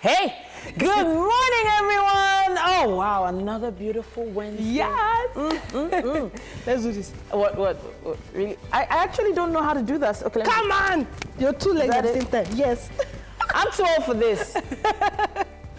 Hey, good morning, everyone. Oh, wow, another beautiful Wednesday. Yes. Let's do this. What? Really? I actually don't know how to do this. Okay, Come on. You're too late at the same time. Yes. I'm too old for this.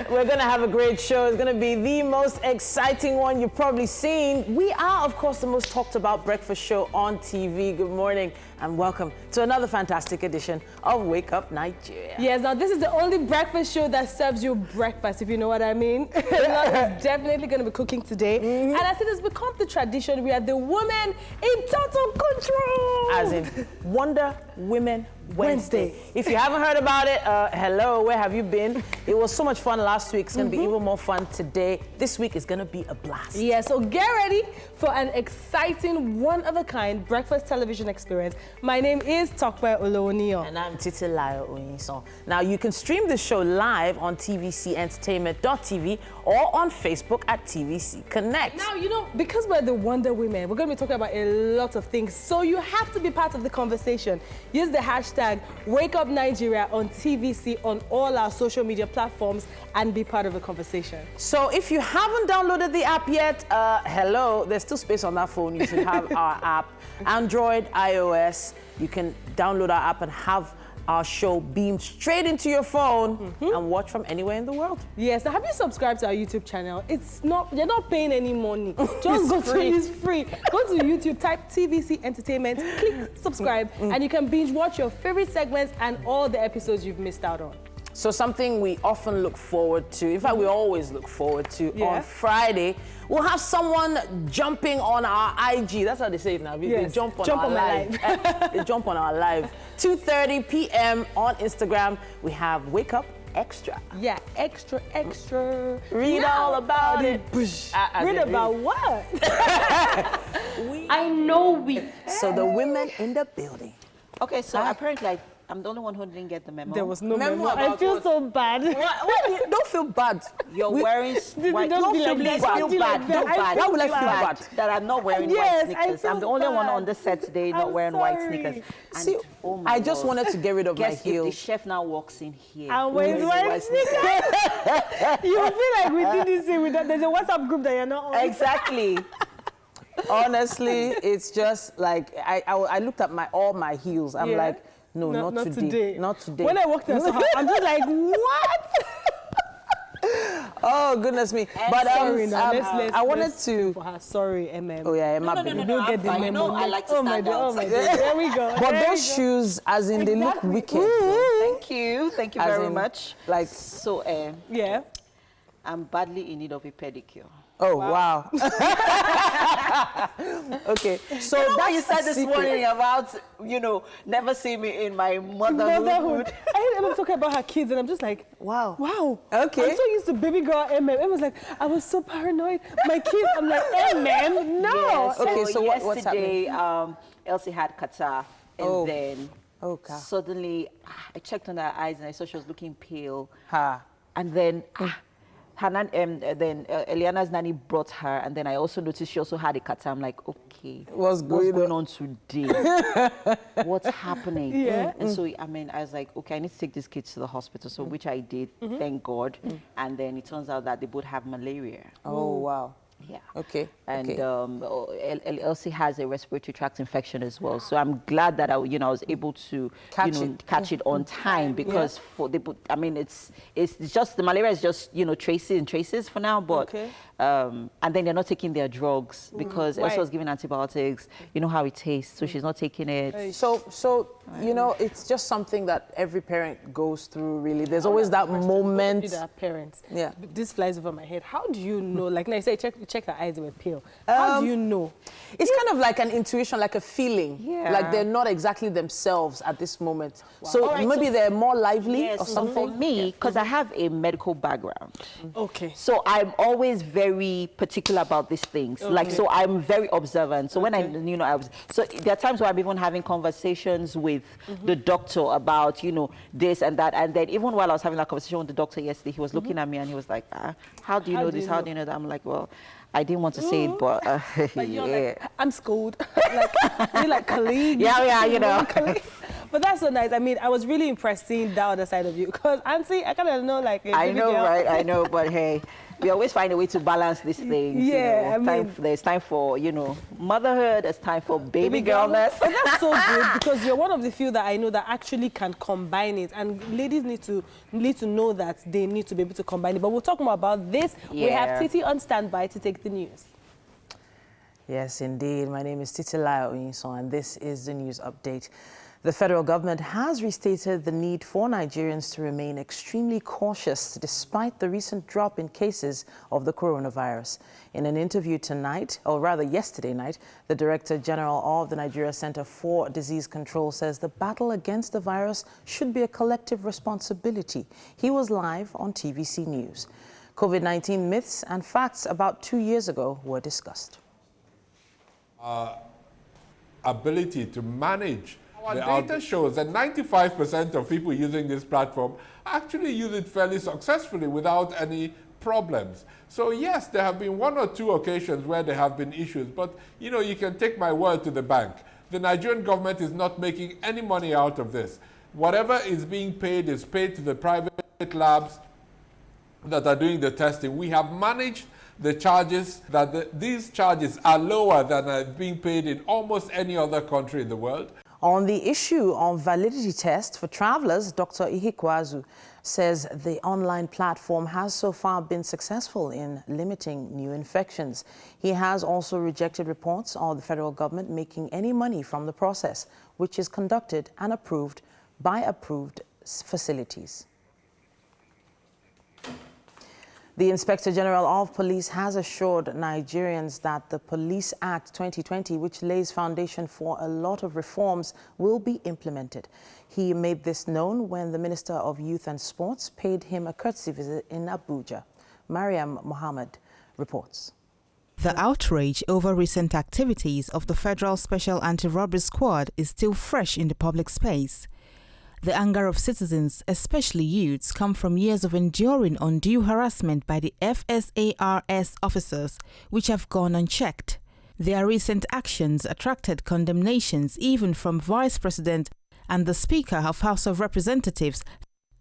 We're going to have a great show. It's going to be the most exciting one you've probably seen. We are, of course, the most talked about breakfast show on TV. Good morning and welcome to another fantastic edition of Wake Up Nigeria. Yes, now this is the only breakfast show that serves you breakfast, if you know what I mean. Lord is definitely going to be cooking today. And as it has become the tradition, we are the women in total control. As in Wonder Women Wednesday. Wednesday. If you haven't heard about it, hello, where have you been? It was so much fun last week. It's going to be even more fun today. This week is going to be a blast. Yeah, so get ready for an exciting, one-of-a-kind breakfast television experience. My name is Tokwe Olowoniyo. And I'm Titilayo Oyinson. Now, you can stream the show live on tvcentertainment.tv or on Facebook at TVC Connect. Now, you know, because we're the Wonder Women, we're going to be talking about a lot of things. So you have to be part of the conversation. Use the hashtag #WakeUpNigeria on TVC on all our social media platforms and be part of the conversation. So if you haven't downloaded the app yet, hello, there's still space on that phone. You should have our app, Android, iOS. You can download our app and have our show beamed straight into your phone and watch from anywhere in the world. Yes, now have you subscribed to our YouTube channel? You're not paying any money. Just go to it's free. Go to YouTube, type TVC Entertainment, click subscribe, and you can binge watch your favorite segments and all the episodes you've missed out on. So something we often look forward to, in fact, we always look forward to, on Friday, we'll have someone jumping on our IG. That's how they say it now. Yes. They jump on our live. They jump on our live. 2:30 p.m. on Instagram, we have Wake Up Extra. Yeah, extra. Read all about it. Read about what? I know we. So the women in the building. Okay, so apparently I'm the only one who didn't get the memo. There was no Memo memo. I about feel what? so bad. What? Don't feel bad. You're wearing white. don't be like Please that. feel Don't bad. be like Feel that. bad. Why would I Feel feel bad? that I'm not wearing Yes, white I sneakers. I'm feel the only one bad. on this set today not I'm wearing white sorry. sneakers. And See, oh my I just God. wanted to get rid of my Guess if the heels. chef now walks in here. And when wearing white white sneakers, you feel like we did this thing without. There's a WhatsApp group that you're not on. Exactly. Honestly, it's just like I looked at all my heels. I'm like, no, not today. Not today. When I walked in, I'm just like, what? Oh goodness me! But Sorry, now I wanted to. For her. Sorry, MM. Oh yeah, No, You don't get the I'm fine. memo. No, I like to Oh my stand God, out. oh my God. There we go. But There those we go. shoes, as in, they look wicked. Thank you. Thank you As very in, much. like- So, Yeah. I'm badly in need of a pedicure. Oh wow. Okay, so You know what that's you said the this secret. morning about, never see me in my motherhood. I heard Emma talking about her kids, and I'm just like, Wow. wow. Okay. I'm so used to baby girl MM. Emma's like, I was so paranoid. My kids, I'm like, MM, no. Yes, Okay, so what's yesterday, Elsie had catarrh, and then Okay. suddenly I checked on her eyes and I saw she was looking pale. Ha. And then Eliana's nanny brought her, and then I also noticed she also had a catarrh. I'm like, okay, What's going on today? What's happening? Yeah. And so I was like, okay, I need to take these kids to the hospital. So which I did, thank God. And then it turns out that they both have malaria. Oh wow. Yeah. Okay. And okay. Elsie has a respiratory tract infection as well. So I'm glad that I was able to catch it on time, because it's just the malaria is just traces for now. But and then they're not taking their drugs because Elsie was given antibiotics. You know how it tastes, so she's not taking it. So it's just something that every parent goes through. Really, there's always that moment. Parents. Yeah. This flies over my head. How do you know? Like I say, check her eyes were pale. How do you know? It's kind of like an intuition, like a feeling. Yeah. Like they're not exactly themselves at this moment. Wow. So Alright, maybe so they're more lively or So something. for me, because I have a medical background. Okay. So I'm always very particular about these things. Like, so I'm very observant. So when so there are times where I'm even having conversations with the doctor about, this and that. And then even while I was having that conversation with the doctor yesterday, he was looking at me and he was like, how do you know this? How do you know that? I'm like, well, I didn't want to say it, but Like, you're like, I'm schooled. You're like colleague. Yeah, Colleague. But that's so nice. I mean, I was really impressed seeing that other side of you. Because, Auntie, I kind of know, like, I know, right? I know, but hey, we always find a way to balance these things. Yeah, you know, there's time for, you know, motherhood. There's time for baby girlness. But that's so good, because you're one of the few that I know that actually can combine it. And ladies need to know that they need to be able to combine it. But we'll talk more about this. Yeah. We have Titi on standby to take the news. Yes, indeed. My name is Titilayo Oyinson, and this is the news update. The federal government has restated the need for Nigerians to remain extremely cautious despite the recent drop in cases of the coronavirus. In an interview tonight, or rather yesterday night, the Director General of the Nigeria Center for Disease Control says the battle against the virus should be a collective responsibility. He was live on TVC News. COVID-19 myths and facts about 2 years ago were discussed. Ability to manage. Our data shows that 95% of people using this platform actually use it fairly successfully without any problems. So yes, there have been 1 or 2 occasions where there have been issues, but you know, you can take my word to the bank. The Nigerian government is not making any money out of this. Whatever is being paid is paid to the private labs that are doing the testing. We have managed the charges, that these charges are lower than are being paid in almost any other country in the world. On the issue of validity tests for travelers, Dr. Ihikwazu says the online platform has so far been successful in limiting new infections. He has also rejected reports of the federal government making any money from the process, which is conducted and approved by approved facilities. The Inspector General of Police has assured Nigerians that the Police Act 2020, which lays foundation for a lot of reforms, will be implemented. He made this known when the Minister of Youth and Sports paid him a courtesy visit in Abuja. Mariam Mohammed reports. The outrage over recent activities of the Federal Special Anti-Robbery Squad is still fresh in the public space. The anger of citizens, especially youths, come from years of enduring undue harassment by the FSARS officers, which have gone unchecked. Their recent actions attracted condemnations even from Vice President and the Speaker of House of Representatives.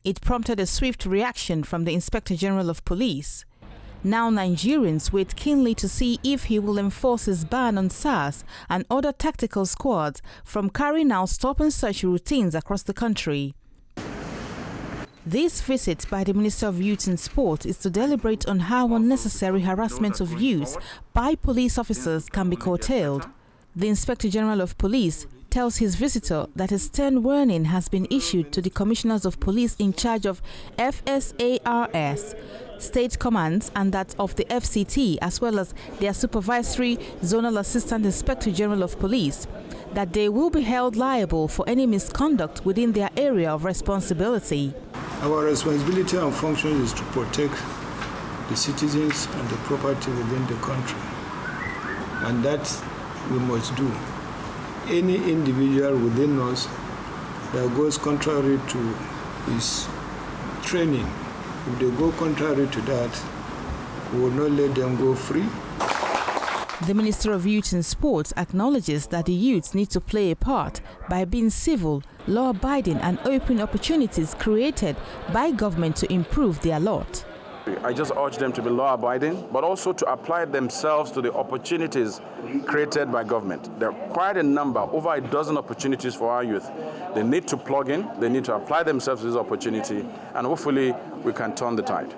It prompted a swift reaction from the Inspector General of Police. Now Nigerians wait keenly to see if he will enforce his ban on SARS and other tactical squads from carrying out stop-and-search routines across the country. This visit by the Minister of Youth and Sport is to deliberate on how unnecessary harassment of youths by police officers can be curtailed. The Inspector General of Police tells his visitor that a stern warning has been issued to the commissioners of police in charge of FSARS, state commands, and that of the FCT, as well as their supervisory zonal assistant inspector general of police, that they will be held liable for any misconduct within their area of responsibility. Our responsibility and function is to protect the citizens and the property within the country, and that we must do. Any individual within us that goes contrary to his training, if they go contrary to that, we will not let them go free. The Minister of Youth and Sports acknowledges that the youths need to play a part by being civil, law-abiding and open opportunities created by government to improve their lot. I just urge them to be law-abiding, but also to apply themselves to the opportunities created by government. There are quite a number, over a dozen opportunities for our youth. They need to plug in, they need to apply themselves to this opportunity, and hopefully we can turn the tide.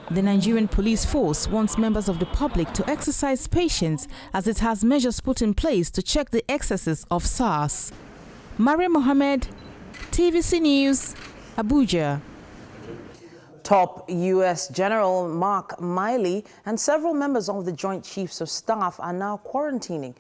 The Nigerian police force wants members of the public to exercise patience as it has measures put in place to check the excesses of SARS. Maria Mohammed, TVC News, Abuja. Top U.S. General Mark Milley and several members of the Joint Chiefs of Staff are now quarantining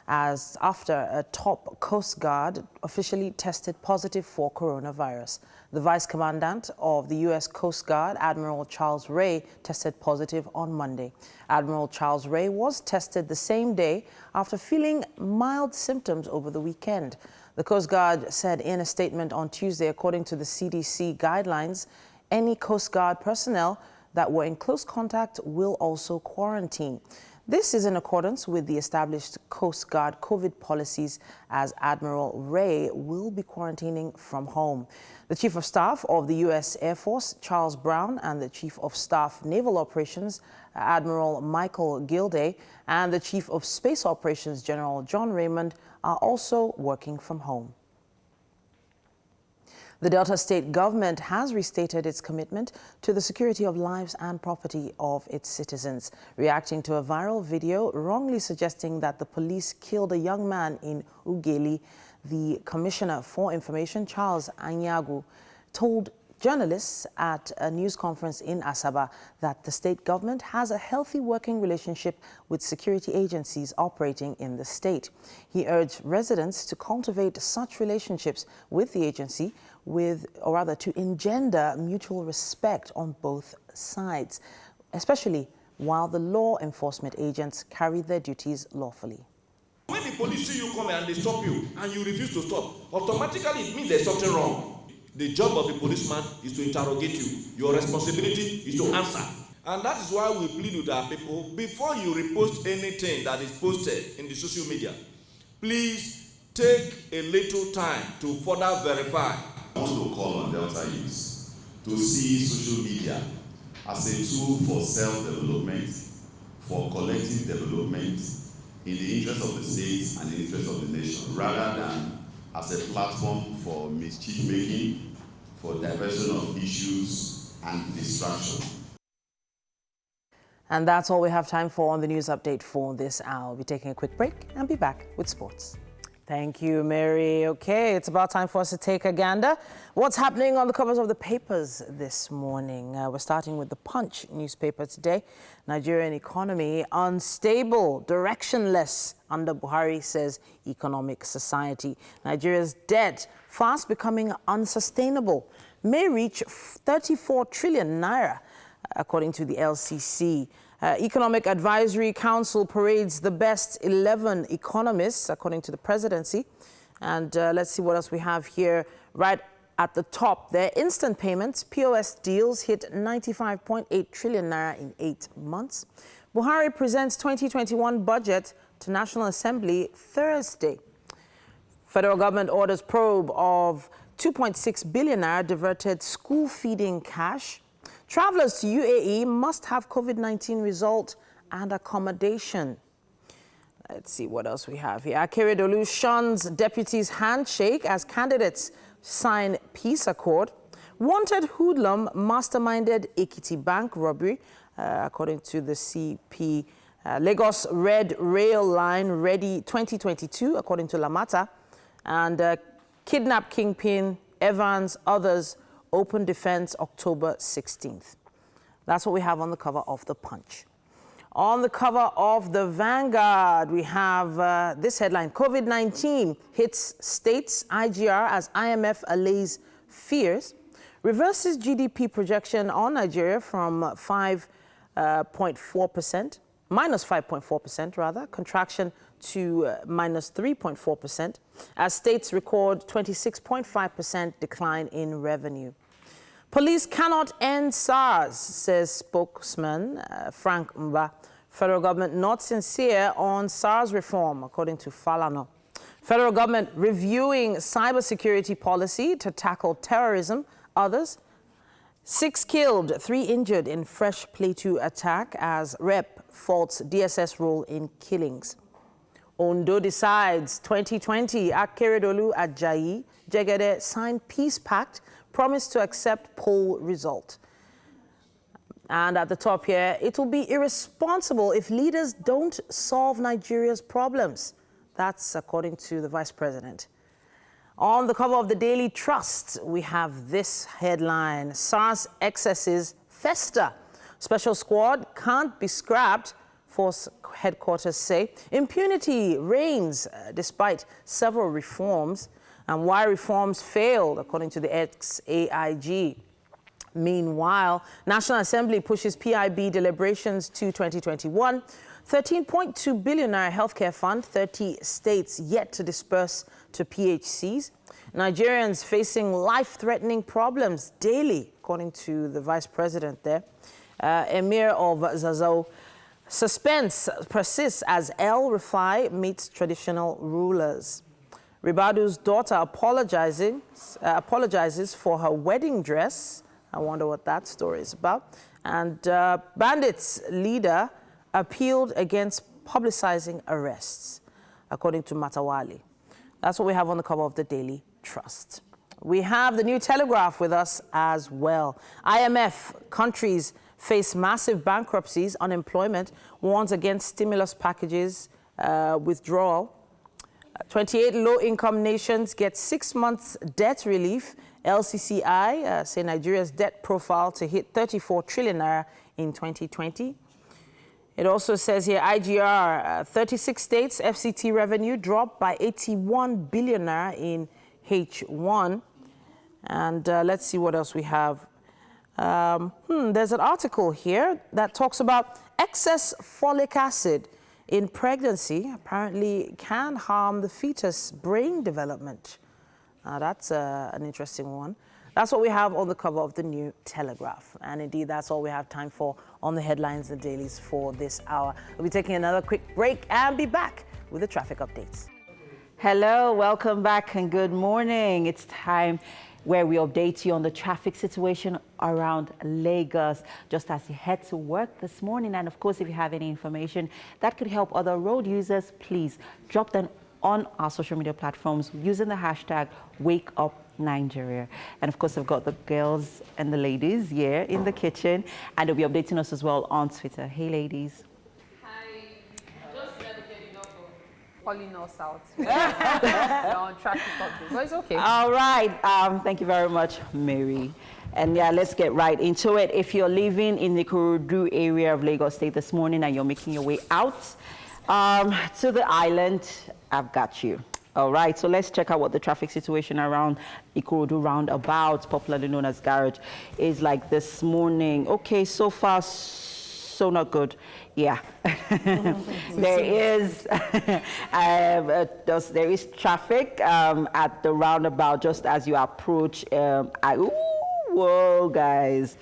after a top Coast Guard officially tested positive for coronavirus. The Vice Commandant of the U.S. Coast Guard, Admiral Charles Ray, tested positive on Monday. Admiral Charles Ray was tested the same day after feeling mild symptoms over the weekend. The Coast Guard said in a statement on Tuesday, according to the CDC guidelines, any Coast Guard personnel that were in close contact will also quarantine. This is in accordance with the established Coast Guard COVID policies, as Admiral Ray will be quarantining from home. The Chief of Staff of the U.S. Air Force, Charles Brown, and the Chief of Staff Naval Operations, Admiral Michael Gilday, and the Chief of Space Operations, General John Raymond, are also working from home. The Delta State government has restated its commitment to the security of lives and property of its citizens, reacting to a viral video wrongly suggesting that the police killed a young man in Ugeli. The Commissioner for Information, Charles Anyagu, told journalists at a news conference in Asaba that the state government has a healthy working relationship with security agencies operating in the state. He urged residents to cultivate such relationships with the agency, to engender mutual respect on both sides, especially while the law enforcement agents carry their duties lawfully. When the police see you come and they stop you and you refuse to stop, automatically it means there's something wrong. The job of the policeman is to interrogate you. Your responsibility is to answer. And that is why we plead with our people, before you repost anything that is posted in the social media, please take a little time to further verify. I want to call on Delta youths to see social media as a tool for self-development, for collective development, in the interest of the state and the interest of the nation, rather than as a platform for mischief-making, for diversion of issues and distraction. And that's all we have time for on the news update for this hour. We'll be taking a quick break and be back with sports. Thank you, Mary. Okay, it's about time for us to take a gander. What's happening on the covers of the papers this morning? We're starting with the Punch newspaper today. Nigerian economy unstable, directionless under Buhari, says Economic Society. Nigeria's debt fast becoming unsustainable, may reach 34 trillion naira, according to the LCC. Economic Advisory Council parades the best 11 economists, according to the presidency. And let's see what else we have here. Right at the top there, instant payments, POS deals hit 95.8 trillion naira in 8 months. Buhari presents 2021 budget to National Assembly Thursday. Federal government orders probe of 2.6 billion naira diverted school feeding cash. Travelers to UAE must have COVID-19 result and accommodation. Let's see what else we have here. Akeredolu shuns deputies' handshake as candidates sign peace accord. Wanted hoodlum masterminded Ekiti Bank robbery, according to the CP. Lagos Red Rail Line ready 2022, according to Lamata. And kidnap kingpin Evans, others open defense October 16th. That's what we have on the cover of the Punch. On the cover of the Vanguard, we have this headline: COVID-19 hits states IGR as IMF allays fears, reverses GDP projection on Nigeria from minus 5.4% rather, contraction to minus 3.4%, as states record 26.5% decline in revenue. Police cannot end SARS, says spokesman Frank Mba. Federal government not sincere on SARS reform, according to Falana. Federal government reviewing cybersecurity policy to tackle terrorism. Others. 6 killed, 3 injured in fresh Plateau attack as Rep faults DSS role in killings. Ondo decides 2020. Akeredolu Ajayi Jegede signed peace pact, promised to accept poll result. And at the top here, it will be irresponsible if leaders don't solve Nigeria's problems. That's according to the Vice President. On the cover of the Daily Trust, we have this headline: SARS excesses fester. Special squad can't be scrapped, Force headquarters say. Impunity reigns despite several reforms. And why reforms failed, according to the ex-AIG. Meanwhile, National Assembly pushes PIB deliberations to 2021. 13.2 billion naira healthcare fund, 30 states yet to disperse to PHCs. Nigerians facing life-threatening problems daily, according to the Vice President there. Emir of Zazzau Suspense persists as El Rufai meets traditional rulers. Ribadu's daughter apologizes for her wedding dress. I wonder what that story is about. And Bandits leader appealed against publicizing arrests, according to Matawali. That's what we have on the cover of the Daily Trust. We have the New Telegraph with us as well. IMF countries face massive bankruptcies, unemployment, warns against stimulus packages, withdrawal. 28 low-income nations get 6 months debt relief. LCCI say Nigeria's debt profile to hit 34 trillion naira in 2020. It also says here, IGR, 36 states, FCT revenue dropped by 81 billion naira in H1. And let's see what else we have. There's an article here that talks about excess folic acid in pregnancy apparently can harm the fetus brain development. That's an interesting one. That's what we have on the cover of the New Telegraph. And indeed, that's all we have time for on the headlines and dailies for this hour. We'll be taking another quick break and be back with the traffic updates. Hello, welcome back and good morning. It's time where we update you on the traffic situation around Lagos, just as you head to work this morning. And of course, if you have any information that could help other road users, please drop them on our social media platforms using the hashtag #WakeUpNigeria. And of course, I've got the girls and the ladies here in the kitchen, and they'll be updating us as well on Twitter. Hey, ladies. Calling us out. We're on traffic updates, but it's okay. All right. Thank you very much, Mary. And yeah, let's get right into it. If you're living in the Ikorodu area of Lagos State this morning and you're making your way out to the island, I've got you. All right, so let's check out what the traffic situation around Ikorodu roundabout, popularly known as Garage, is like this morning. Okay, so far, so not good. Yeah, there is traffic at the roundabout just as you approach. Whoa, guys!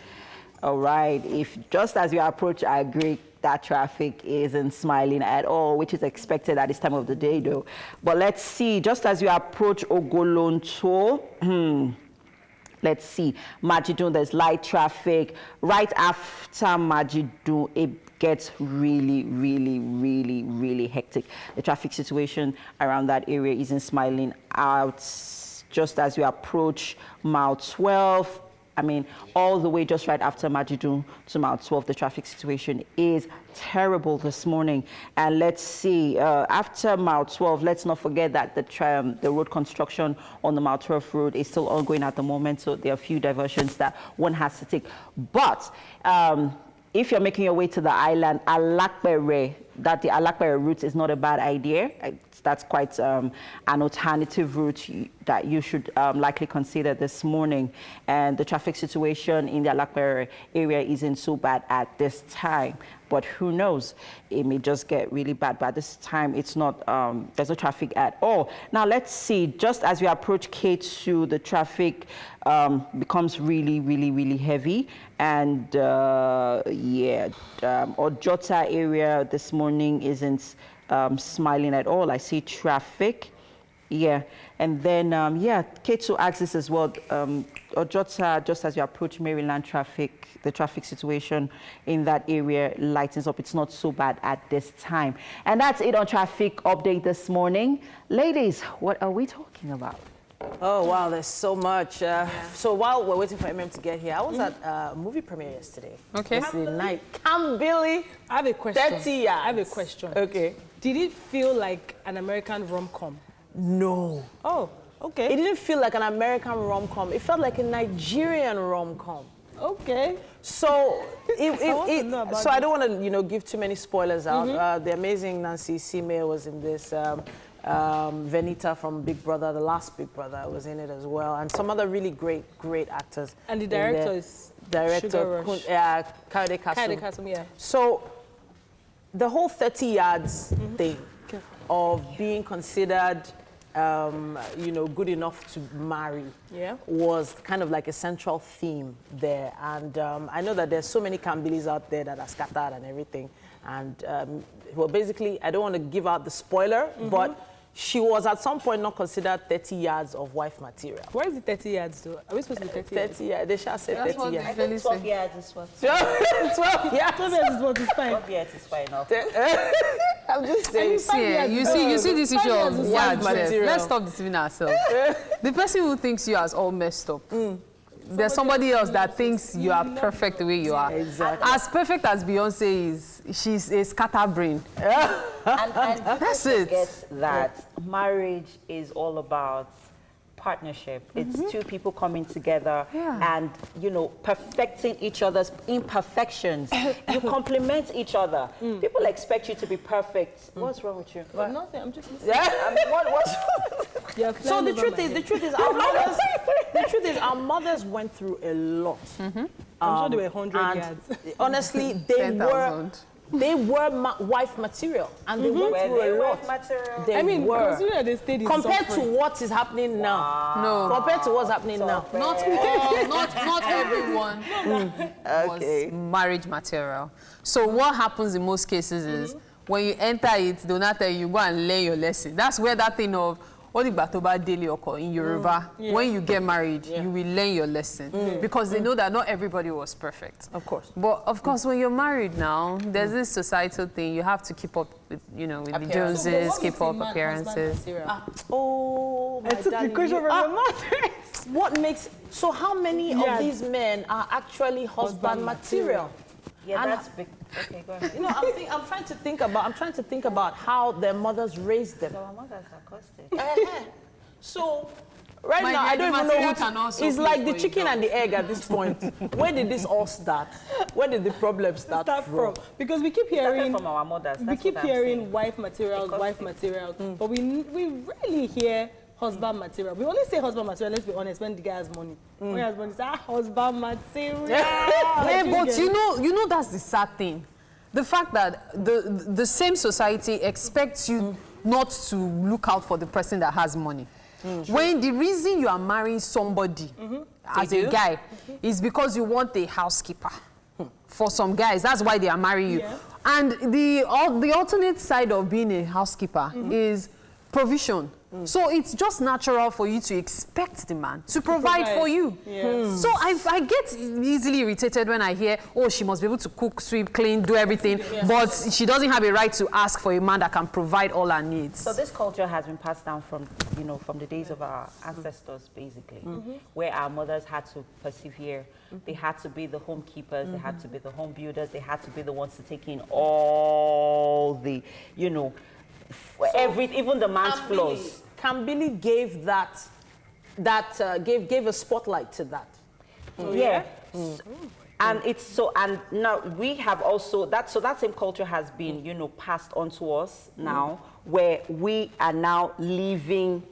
All right, if just as you approach, I agree that traffic isn't smiling at all, which is expected at this time of the day, though. But let's see, just as you approach Ogolonto. Let's see, Majidun, there's light traffic. Right after Majidun, it gets really, really, really, really hectic. The traffic situation around that area isn't smiling out. Just as you approach Mile 12, I mean, all the way just right after Majidun to Mile 12, the traffic situation is terrible this morning. And let's see, after Mile 12, let's not forget that the road construction on the Mile 12 road is still ongoing at the moment, so there are a few diversions that one has to take. But if you're making your way to the island, Alakbere, that the Alakbere route is not a bad idea. That's quite an alternative route that you should likely consider this morning. And the traffic situation in the Alakbere area isn't so bad at this time. But who knows, it may just get really bad. But this time, it's not, there's no traffic at all. Now, let's see, just as we approach K2, the traffic becomes really, really, really heavy. And yeah, Ojota area this morning isn't smiling at all. I see traffic. Yeah, and then, yeah, K2 axis as well. Ojota, just as you approach Maryland traffic, the traffic situation in that area lightens up. It's not so bad at this time. And that's it on traffic update this morning. Ladies, what are we talking about? Oh, wow, there's so much. So while we're waiting for MM to get here, I was at a movie premiere yesterday. Okay. Yesterday night. Cam Billy. I have a question. 30 yards. I have a question. Okay. Did it feel like an American rom-com? No. Oh, okay. It didn't feel like an American rom-com. It felt like a Nigerian rom-com. Okay. So, I don't want to, give too many spoilers out. The amazing Nancy Simeo was in this. Venita from Big Brother, the last Big Brother, was in it as well, and some other really great actors. And the director is Kayode Kasum. Yeah. So, the whole 30 yards thing of being considered, good enough to marry was kind of like a central theme there. And I know that there's so many Kambilis out there that are scattered and everything. And well, basically, I don't want to give out the spoiler, but she was at some point not considered 30 yards of wife material. Why is it 30 yards though? Are we supposed to be 30 yards? 30 yards. They shall say 30 yards. I think 12 yards is what. 12 yards. 12 yards is what is fine. 12 yards is fine enough. I'm just saying. You see this issue of wife material. Let's stop deceiving ourselves. The person who thinks you are all messed up, there's somebody else that thinks you are perfect the way you are. Exactly. As perfect as Beyonce is, she's a scatterbrain. And That's people it. forget that marriage is all about partnership. It's two people coming together and, you know, perfecting each other's imperfections. You complement each other. People expect you to be perfect. What's wrong with you? Nothing, I'm just listening. I mean, what's wrong? So the truth is, our mothers went through a lot. I'm sure they were 100 and yards. honestly, they were wife material, and they went through a lot. Material. They I mean, were. considering they stayed in Compared to suffering. what is happening now. No. Compared to what's happening now. Not everyone was marriage material. So what happens in most cases is when you enter it, they'll not tell you, go and learn your lesson. That's where that thing of daily occur in Yoruba. When you get married, you will learn your lesson because they know that not everybody was perfect. Of course. But of course, when you're married now, there's this societal thing. You have to keep up with, with the Joneses, keep up appearances. Oh, my I took the darling, question you from are- your mother. What makes, so how many of these men are actually husband material? Yeah, And that's big. Okay, go ahead. You know, I'm trying to think about how their mothers raised them. So our mothers are costed. So right My now, dear, I don't the even know material can also it's play like for the you, chicken though. and the egg at this point. Where did this all start? Where did the problem start from? Because we keep Started hearing from our mothers. we That's keep what I'm hearing saying. wife material, but we rarely hear husband material. We only say husband material, let's be honest, when the guy has money. When he has money, say, husband material. Yeah, but you know that's the sad thing. The fact that the same society expects you not to look out for the person that has money. When the reason you are marrying somebody as a guy is because you want a housekeeper. For some guys, that's why they are marrying you. Yeah. And the alternate side of being a housekeeper is provision. So it's just natural for you to expect the man to provide for you. Yeah. So I get easily irritated when I hear, oh, she must be able to cook, sweep, clean, do everything, but she doesn't have a right to ask for a man that can provide all her needs. So this culture has been passed down from, from the days of our ancestors, basically, where our mothers had to persevere. They had to be the home keepers, they had to be the home builders, they had to be the ones to take in all the, even the man's flaws. Kambili gave gave a spotlight to that. Yeah. And it's so, and now we have also, that same culture has been, passed on to us now, where we are now leaving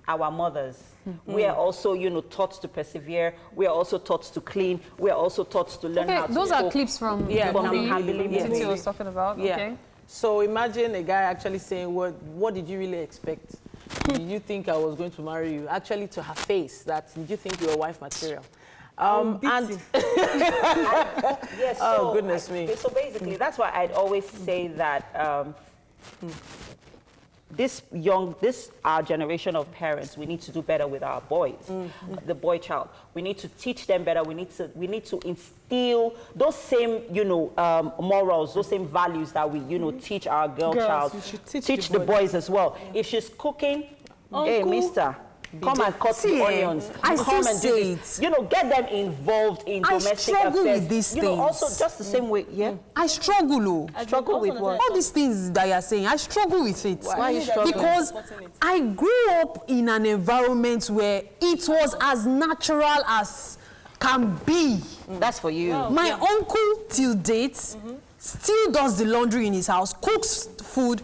our mothers. We are also, taught to persevere. We are also taught to clean. We are also taught to learn how to those cook. are clips from the Kambili Kambili Titi movie. was talking about. Yeah. Okay. So imagine a guy actually saying, what did you really expect? Did you think I was going to marry you? Actually, to her face, did you think you were wife material? Yes. Oh, goodness me. So basically, that's why I'd always say that our generation of parents, we need to do better with our boys, the boy child. We need to teach them better. We need to instill those same, morals, those same values that we, teach our girls, child. we should Teach the boys as well. If she's cooking, hey, mister, come and cut the onions. I Come still and do say this. Get them involved in I domestic struggle affairs. with these Also things. just the same way, I struggle. Struggle with what? All these things that you're saying, I struggle with it. Why are you struggling? Because I grew up in an environment where it was as natural as can be. That's for you. My uncle, till date, still does the laundry in his house, cooks food,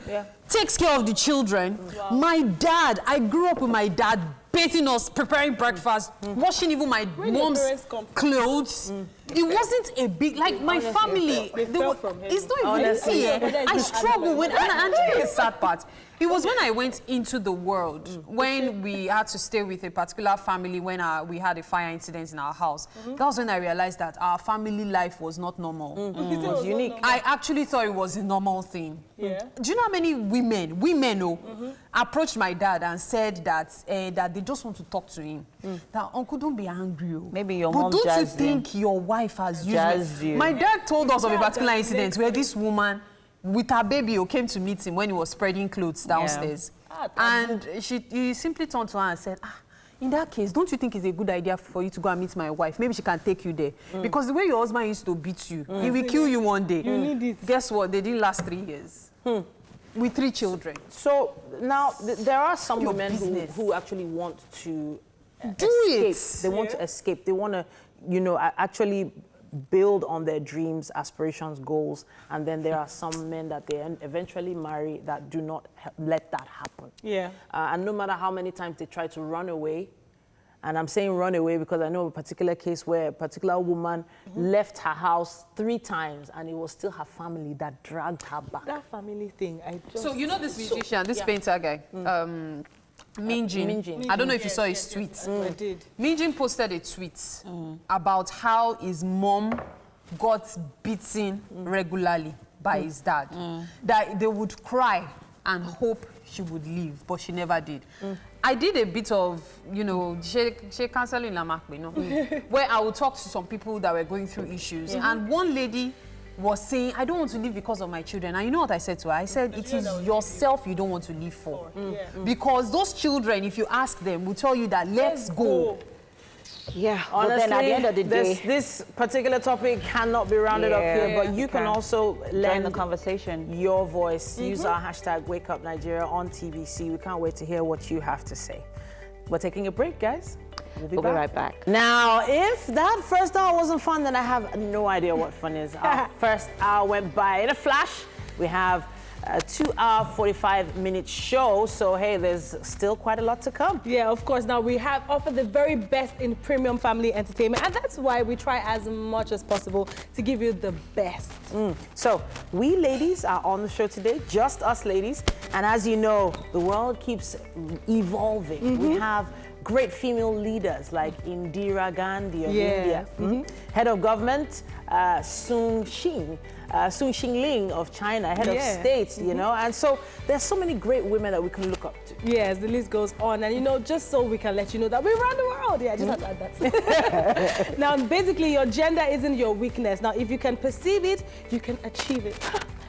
takes care of the children. My dad, I grew up with my dad bathing us, preparing breakfast, washing even my mom's clothes. It wasn't a big, like my family. They fell from heaven. It's not even easy. I struggle with, and the sad part. It was when I went into the world, when we had to stay with a particular family, when we had a fire incident in our house. That was when I realized that our family life was not normal. It was unique. I actually thought it was a normal thing. Yeah. Do you know how many women approached my dad and said that that they just want to talk to him? That, uncle, don't be angry. Maybe your but mom don't you jazzed think your wife has Jazzed used you. My dad told us of a particular incident where this woman with her baby came to meet him when he was spreading clothes downstairs. And he simply turned to her and said, in that case, don't you think it's a good idea for you to go and meet my wife? Maybe she can take you there. Because the way your husband used to beat you, he will kill you one day. You need it. Guess what? They didn't last 3 years. With 3 children. So now there are some Your women business. who actually want to Do escape. it. They want to escape. They want to, actually build on their dreams, aspirations, goals, and then there are some men that they eventually marry that do not let that happen. Yeah. And no matter how many times they try to run away, and I'm saying run away because I know a particular case where a particular woman left her house 3 times and it was still her family that dragged her back. That family thing, I just... So you know this musician, this painter guy, Minjin. I don't know if you saw his tweets. I did. Minjin posted a tweet about how his mom got beaten regularly by his dad. That they would cry and hope she would leave, but she never did. I did a bit of, she counseling where I would talk to some people that were going through issues. And one lady was saying, I don't want to live because of my children. And you know what I said to her? I said, it is yourself you don't want to live for. Because those children, if you ask them, will tell you that let's go. Yeah, Honestly, but then at the end of the day, this particular topic cannot be rounded up here, but you can also join lend the conversation. your voice. Use our hashtag #WakeUpNigeria on TVC. We can't wait to hear what you have to say. We're taking a break, guys. We'll be right back. Now, if that first hour wasn't fun, then I have no idea what fun is. Our first hour went by in a flash. We have a 2-hour, 45-minute show. So, hey, there's still quite a lot to come. Yeah, of course. Now, we have offered the very best in premium family entertainment, and that's why we try as much as possible to give you the best. So, we ladies are on the show today, just us ladies. And as you know, the world keeps evolving. We have great female leaders like Indira Gandhi of India, head of government, Sun Xingling of China, head of state, and so there's so many great women that we can look up to. Yes, the list goes on, and just so we can let you know that we run the world. Yeah, just have to add that. Now, basically, your gender isn't your weakness. Now, if you can perceive it, you can achieve it.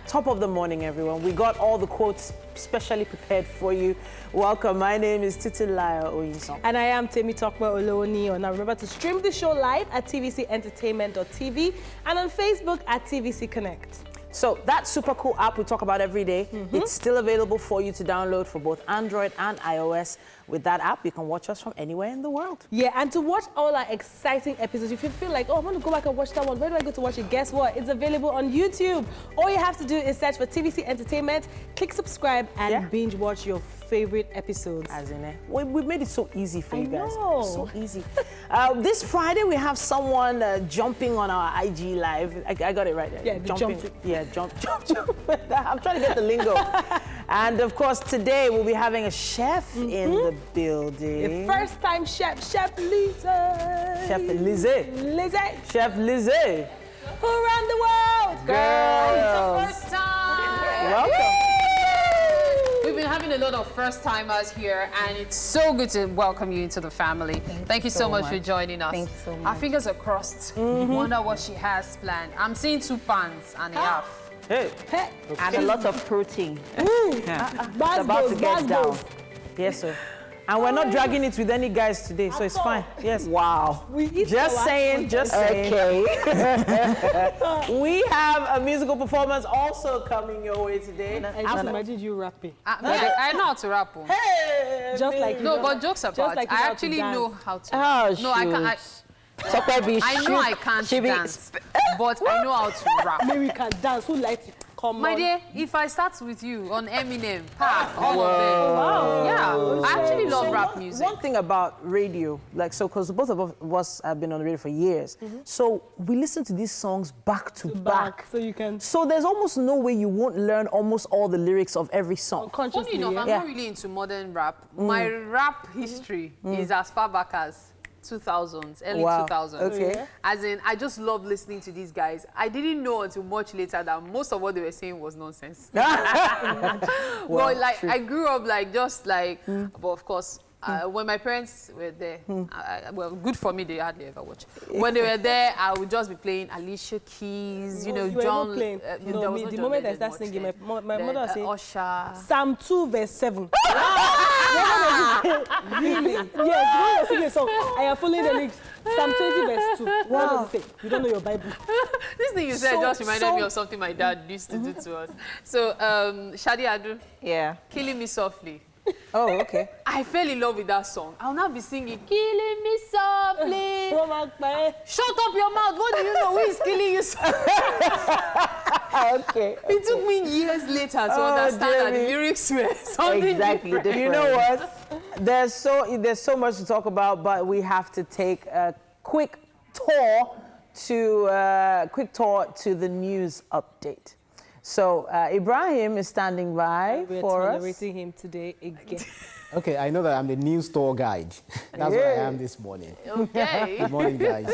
Top of the morning, everyone. We got all the quotes specially prepared for you. Welcome. My name is Titilayo Oyinson. And I am Temi Tokwe Oloni. Now remember to stream the show live at tvcentertainment.tv and on Facebook at TVC Connect. So that super cool app we talk about every day, it's still available for you to download for both Android and iOS. With that app, you can watch us from anywhere in the world. Yeah, and to watch all our exciting episodes, if you feel like, oh, I want to go back and watch that one, where do I go to watch it? Guess what? It's available on YouTube. All you have to do is search for TVC Entertainment, click subscribe, and binge watch your favorite episodes. As in it. We've made it so easy for you guys. Know. So easy. This Friday, we have someone jumping on our IG Live. I got it right there. Yeah, jumping. Yeah, jump. I'm trying to get the lingo. And of course, today we'll be having a chef in the building. The first time chef, Chef Lizzie. Chef Lizzie. Chef Lizzie. Who run the world? Girls. It's the first time. Welcome. We've been having a lot of first-timers here, and it's so good to welcome you into the family. Thank you so much for joining us. Thank you so much. Our fingers are crossed. Wonder what she has planned. I'm seeing 2 pans and a half. Hey. And a lot of protein. It's about to get down. Yes, sir. And we're not dragging it with any guys today, so it's fine. Yes. Wow. Just saying. Okay. We have a musical performance also coming your way today. I just imagine you rapping. I know how to rap. Hey! Just like you No, know, but jokes apart, like you I know how to actually dance. know how to. Oh, No, I can't. I know I can't dance, but I know how to rap. Maybe we can dance. Who likes it? common. My dear, if I start with you on Eminem, all of them. Wow. Yeah, I actually love rap music. One thing about radio, like, so, because both of us have been on the radio for years, so we listen to these songs back to back. So you can... So there's almost no way you won't learn almost all the lyrics of every song. Funny enough, I'm not really into modern rap. My rap history is as far back as 2000s, early 2000s. Okay. As in, I just love listening to these guys. I didn't know until much later that most of what they were saying was nonsense. But like, true. I grew up like, just like, but of course, when my parents were there, well, good for me, they hardly ever watch. When they were there, I would just be playing Alicia Keys, you know, John. The moment I start singing, my mother would say, Usher. Psalm 2, verse 7. Really? Yes, when you're singing a song, I am following the lyrics. Psalm 20, verse 2. What does it say? You don't know your Bible. This thing you said just reminded me of something my dad used to do to us. So, Shadi Adu. Yeah. Killing Me Softly. Oh, okay. I fell in love with that song. I'll now be singing, killing me softly. Shut up your mouth. What do you know? Who is killing you softly? Okay. It took me years later to understand that the lyrics were something exactly different. You know what? There's so much to talk about, but we have to take a quick tour to the news update. So Ibrahim is standing by for us. We're tolerating him today again. Okay, I know that I'm the news tour guide. That's what I am this morning. Okay. Good morning, guys.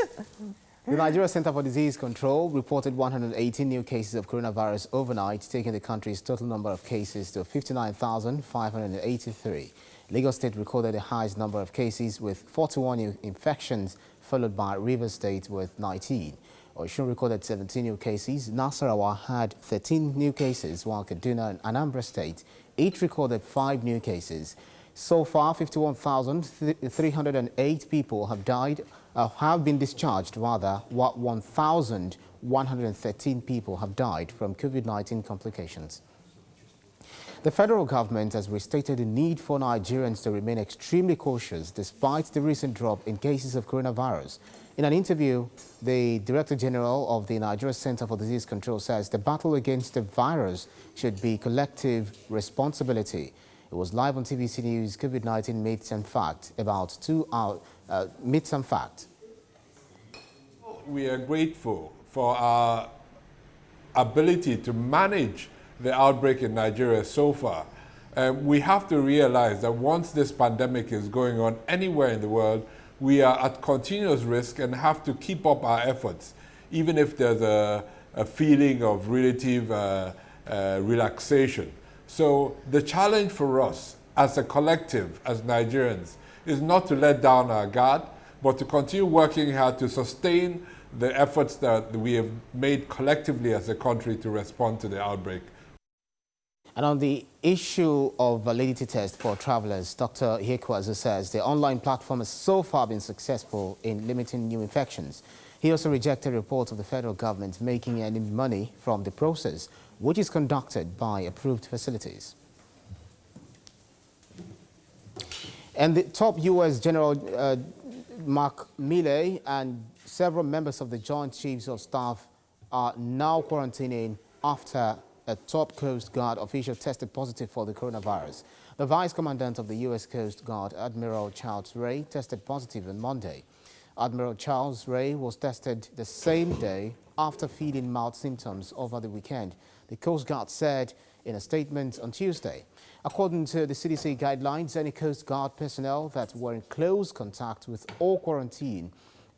The Nigeria Center for Disease Control reported 118 new cases of coronavirus overnight, taking the country's total number of cases to 59,583. Lagos State recorded the highest number of cases with 41 new infections, followed by Rivers State with 19. Osun recorded 17 new cases. Nasarawa had 13 new cases, while Kaduna and Anambra State each recorded 5 new cases. So far, 51,308 people have died, have been discharged, rather, while 1,113 people have died from COVID-19 complications. The federal government has restated the need for Nigerians to remain extremely cautious despite the recent drop in cases of coronavirus. In an interview, the Director General of the Nigeria Center for Disease Control says the battle against the virus should be collective responsibility. It was live on TVC News. COVID-19 Myths and Facts, about 2 hours. Myths and Facts. We are grateful for our ability to manage the outbreak in Nigeria so far. We have to realize that once this pandemic is going on anywhere in the world, we are at continuous risk and have to keep up our efforts, even if there's a feeling of relative relaxation. So the challenge for us as a collective, as Nigerians, is not to let down our guard, but to continue working hard to sustain the efforts that we have made collectively as a country to respond to the outbreak. And on the issue of validity test for travelers, Dr. Hekwazu says the online platform has so far been successful in limiting new infections. He also rejected reports of the federal government making any money from the process, which is conducted by approved facilities. And the top U.S. General Mark Milley and several members of the Joint Chiefs of Staff are now quarantining after a top Coast Guard official tested positive for the coronavirus. The Vice Commandant of the U.S. Coast Guard, Admiral Charles Ray, tested positive on Monday. Admiral Charles Ray was tested the same day after feeling mild symptoms over the weekend, the Coast Guard said in a statement on Tuesday. According to the CDC guidelines, any Coast Guard personnel that were in close contact with or quarantine.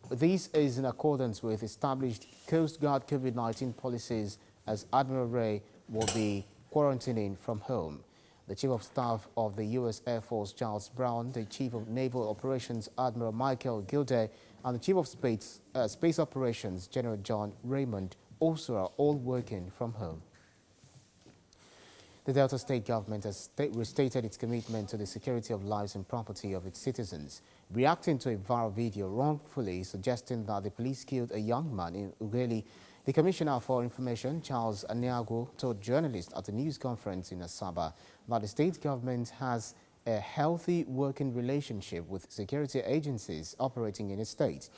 This is in accordance with established Coast Guard COVID-19 policies, as Admiral Ray will be quarantining from home. The Chief of Staff of the U.S. Air Force, Charles Brown, the Chief of Naval Operations, Admiral Michael Gilday, and the Chief of Space Operations, General John Raymond, also are all working from home. The Delta State government has restated its commitment to the security of lives and property of its citizens, reacting to a viral video wrongfully suggesting that the police killed a young man in Ughelli. The Commissioner for Information, Charles Aniago, told journalists at a news conference in Asaba that the state government has a healthy working relationship with security agencies operating in its state.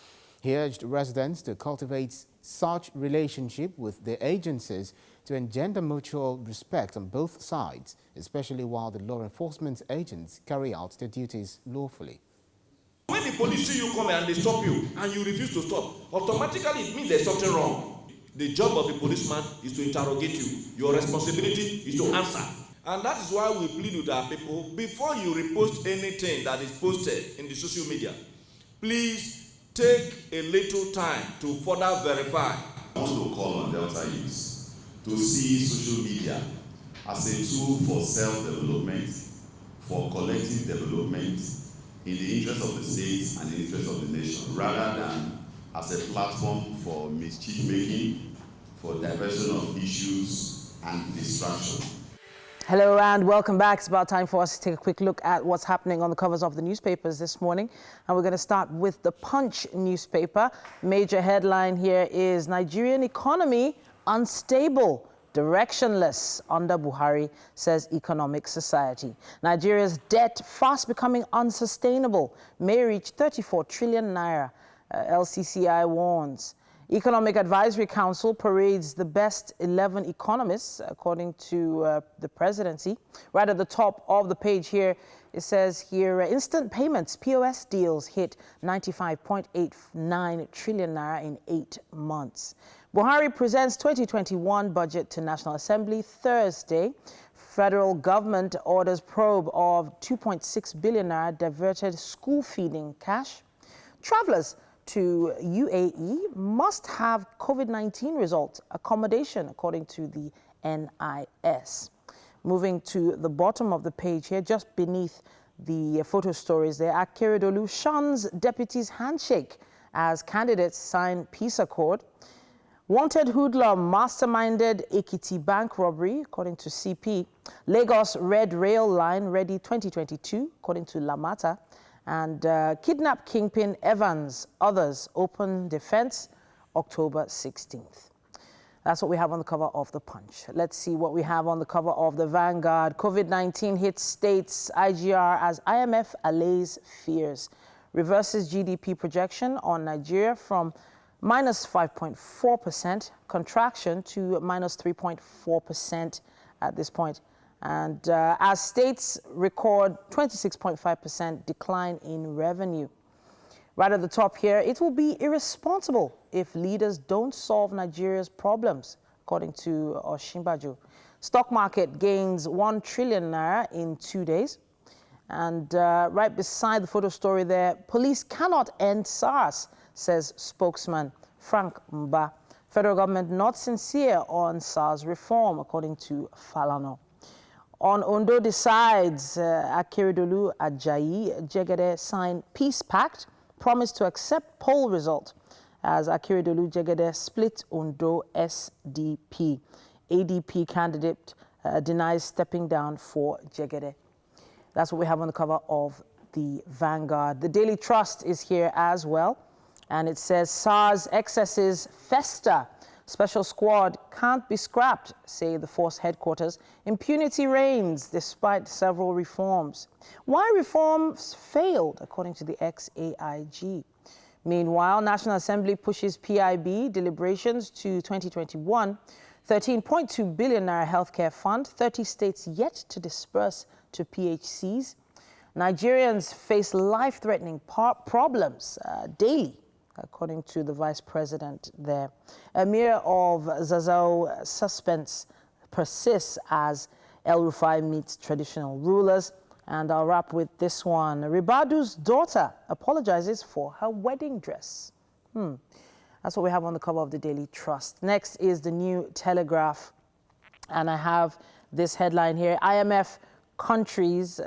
He urged residents to cultivate such relationship with the agencies to engender mutual respect on both sides, especially while the law enforcement agents carry out their duties lawfully. When the police see you come and they stop you and you refuse to stop, automatically it means there's something wrong. The job of the policeman is to interrogate you. Your responsibility is to answer. And that is why we plead with our people, before you repost anything that is posted in the social media, please take a little time to further verify. I want to call on Delta youths to see social media as a tool for self-development, for collective development, in the interest of the states and the interest of the nation, rather than as a platform for mischief-making, for diversion of issues and distraction. Hello and welcome back. It's about time for us to take a quick look at what's happening on the covers of the newspapers this morning. And we're going to start with the Punch newspaper. Major headline here is Nigerian economy unstable, directionless under Buhari, says Economic Society. Nigeria's debt fast becoming unsustainable, may reach 34 trillion naira, LCCI warns. Economic Advisory Council parades the best 11 economists, according to the presidency. Right at the top of the page here, it says here, instant payments, POS deals hit 95.89 trillion naira in 8 months. Buhari presents 2021 budget to National Assembly Thursday. Federal government orders probe of 2.6 billion naira diverted school feeding cash. Travelers to UAE must have COVID-19 result accommodation, according to the NIS. Moving to the bottom of the page here, just beneath the photo stories there, Akeredolu shuns deputies' handshake as candidates sign peace accord. Wanted hoodlum masterminded Ekiti bank robbery, according to CP. Lagos Red Rail Line ready 2022, according to Lamata. And kidnap kingpin Evans, others open defense, October 16th. That's what we have on the cover of the Punch. Let's see what we have on the cover of the Vanguard. COVID-19 hits states, IGR as IMF allays fears. Reverses GDP projection on Nigeria from minus 5.4% contraction to minus 3.4% at this point. And as states record 26.5% decline in revenue. Right at the top here, it will be irresponsible if leaders don't solve Nigeria's problems, according to Osinbajo. Stock market gains 1 trillion naira in 2 days. And right beside the photo story there, police cannot end SARS, says spokesman Frank Mba. Federal government not sincere on SARS reform, according to Falano. On Ondo decides, Akeredolu Ajayi Jegede signed peace pact, promised to accept poll result as Akeredolu Jegede split Ondo SDP. ADP candidate denies stepping down for Jegede. That's what we have on the cover of the Vanguard. The Daily Trust is here as well, and it says SARS excesses fester. Special squad can't be scrapped, say the force headquarters. Impunity reigns despite several reforms. Why reforms failed, according to the XAIG. Meanwhile, National Assembly pushes PIB deliberations to 2021. 13.2 billion naira healthcare fund, 30 states yet to disperse to PHCs. Nigerians face life-threatening problems daily, according to the vice president there. Emir of Zazzau suspense persists as El Rufai meets traditional rulers. And I'll wrap with this one. Ribadu's daughter apologizes for her wedding dress. That's what we have on the cover of the Daily Trust. Next is the New Telegraph. And I have this headline here. IMF countries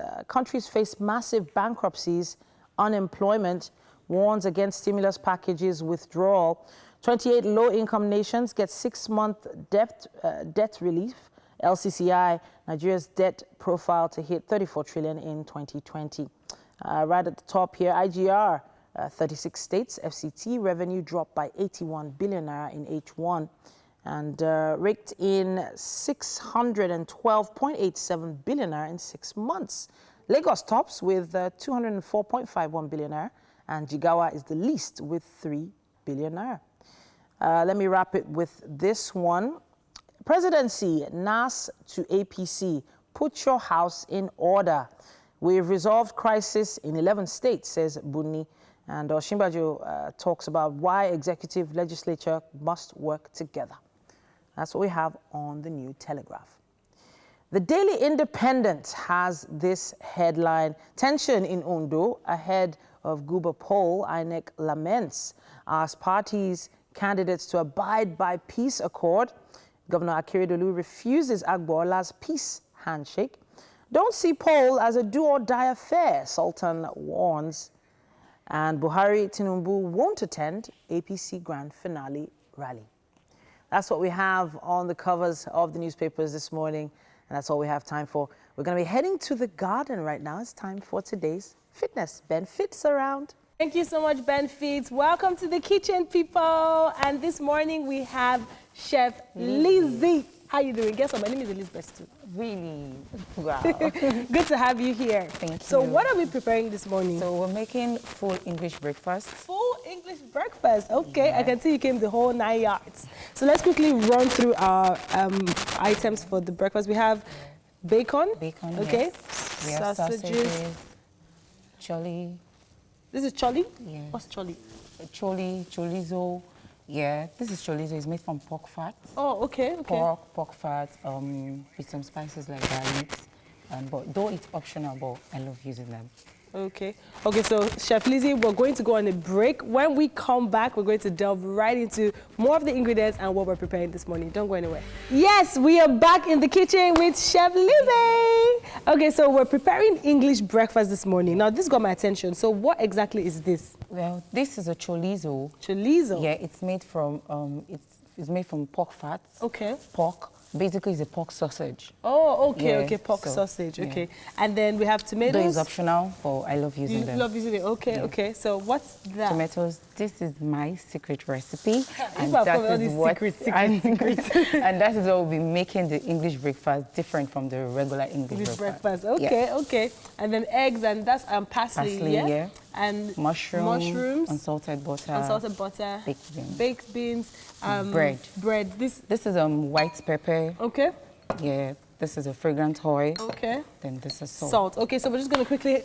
face massive bankruptcies, unemployment, warns against stimulus packages withdrawal. 28 low-income nations get 6-month debt relief. LCCI, Nigeria's debt profile to hit 34 trillion in 2020. Right at the top here, IGR, 36 states, FCT revenue dropped by 81 billion naira in H1 and raked in 612.87 billion naira in 6 months. Lagos tops with 204.51 billion naira. And Jigawa is the least with 3 billion naira. Let me wrap it with this one. Presidency, NAS to APC, put your house in order. We've resolved crisis in 11 states, says Bunni. And Oshimbajo talks about why executive legislature must work together. That's what we have on the New Telegraph. The Daily Independent has this headline: tension in Ondo ahead of Guba poll. INEC laments, asks parties candidates to abide by peace accord. Governor Akeredolu refuses Agboola's peace handshake. Don't see poll as a do-or-die affair, Sultan warns. And Buhari Tinubu won't attend APC grand finale rally. That's what we have on the covers of the newspapers this morning, and that's all we have time for. We're going to be heading to the garden right now. It's time for today's fitness. Ben Fitz around. Thank you so much, Ben Fitz. Welcome to the kitchen, people. And this morning we have Chef Lizzie. How you doing? Guess what? My name is Elizabeth too. Really? Wow. Good to have you here. Thank you. So what are we preparing this morning? So we're making full English breakfast. Full English breakfast. Okay, yeah. I can see you came the whole 9 yards. So let's quickly run through our items for the breakfast. We have bacon. Bacon, okay. Yes. We have sausages. Choli. This is choli? Yeah. What's choli? Chorizo. Yeah, this is chorizo. It's made from pork fat. Oh, okay, okay. Pork fat, with some spices like garlic. But though it's optional, but I love using them. Okay. Okay, so Chef Lizzie, we're going to go on a break. When we come back, we're going to delve right into more of the ingredients and what we're preparing this morning. Don't go anywhere. Yes, we are back in the kitchen with Chef Lizzie. Okay, so we're preparing English breakfast this morning. Now, this got my attention. So what exactly is this? Well, this is a chorizo. Chorizo? Yeah, it's made from it's made from pork fat. Okay. Pork. Basically, it's a pork sausage. Oh, okay, yeah, okay, pork sausage, okay. Yeah. And then we have tomatoes. Though it's optional, but I love using them. You love using it, okay, okay. So what's that? Tomatoes. This is my secret recipe. And that is what and that is what we'll be making the English breakfast different from the regular English breakfast. Okay, yeah. Okay. And then eggs, and that's parsley, yeah? And mushrooms, unsalted butter, baked beans, bread. This is white pepper. Okay. Yeah. This is a fragrant oil. Okay. Then this is salt. Salt. Okay, so we're just going to quickly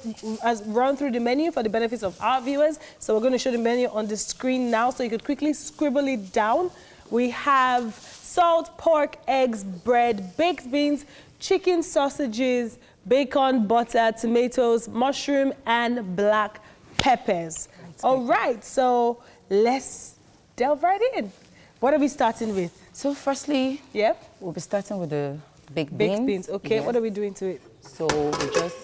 run through the menu for the benefits of our viewers. So we're going to show the menu on the screen now, so you could quickly scribble it down. We have salt, pork, eggs, bread, baked beans, chicken sausages, bacon, butter, tomatoes, mushroom, and black peppers. All right, so let's delve right in. What are we starting with? So firstly, we'll be starting with the baked beans. Okay. Yes. What are we doing to it? So we just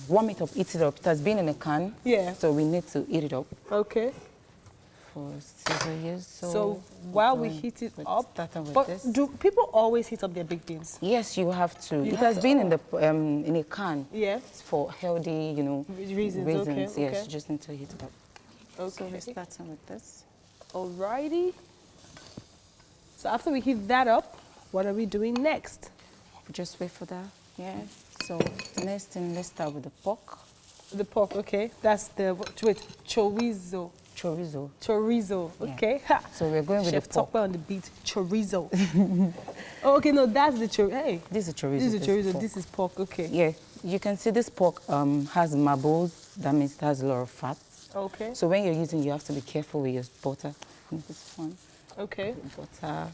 warm it up, heat it up. It has been in a can. Yeah. So we need to heat it up. Okay. For several years. So while we heat it up, do people always heat up their baked beans? Yes, you have to. It has been in the in a can. Yeah. For healthy, reasons. Okay. Yes, you just need to heat it up. Okay. So we're starting with this. Alrighty. So after we heat that up, what are we doing next? Just wait for that. Yeah. So the next thing, let's start with the pork. The pork, okay. That's the chorizo. Chorizo, okay. Yeah. So we're going with the pork. Chef Tokwe on the beat, chorizo. Oh, okay, no, that's the chorizo. Hey. This is chorizo. This is chorizo. This is pork, okay. Yeah, you can see this pork has marbles. That means it has a lot of fat. Okay. So when you're using, you have to be careful with your butter. This one. Okay. Butter.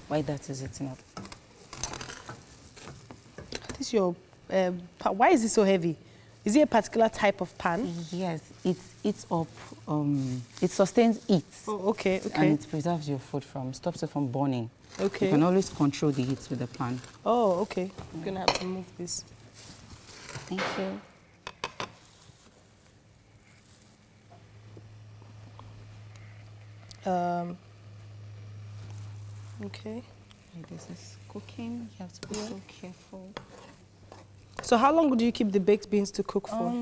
Why that is heating up? This your why is it so heavy? Is it a particular type of pan? Yes, it's up. It sustains heat. Oh, okay, okay. And it preserves your food stops it from burning. Okay. You can always control the heat with the pan. Oh, okay. I'm gonna have to move this. Thank you. Okay. This is cooking. You have to be so careful. So how long do you keep the baked beans to cook for?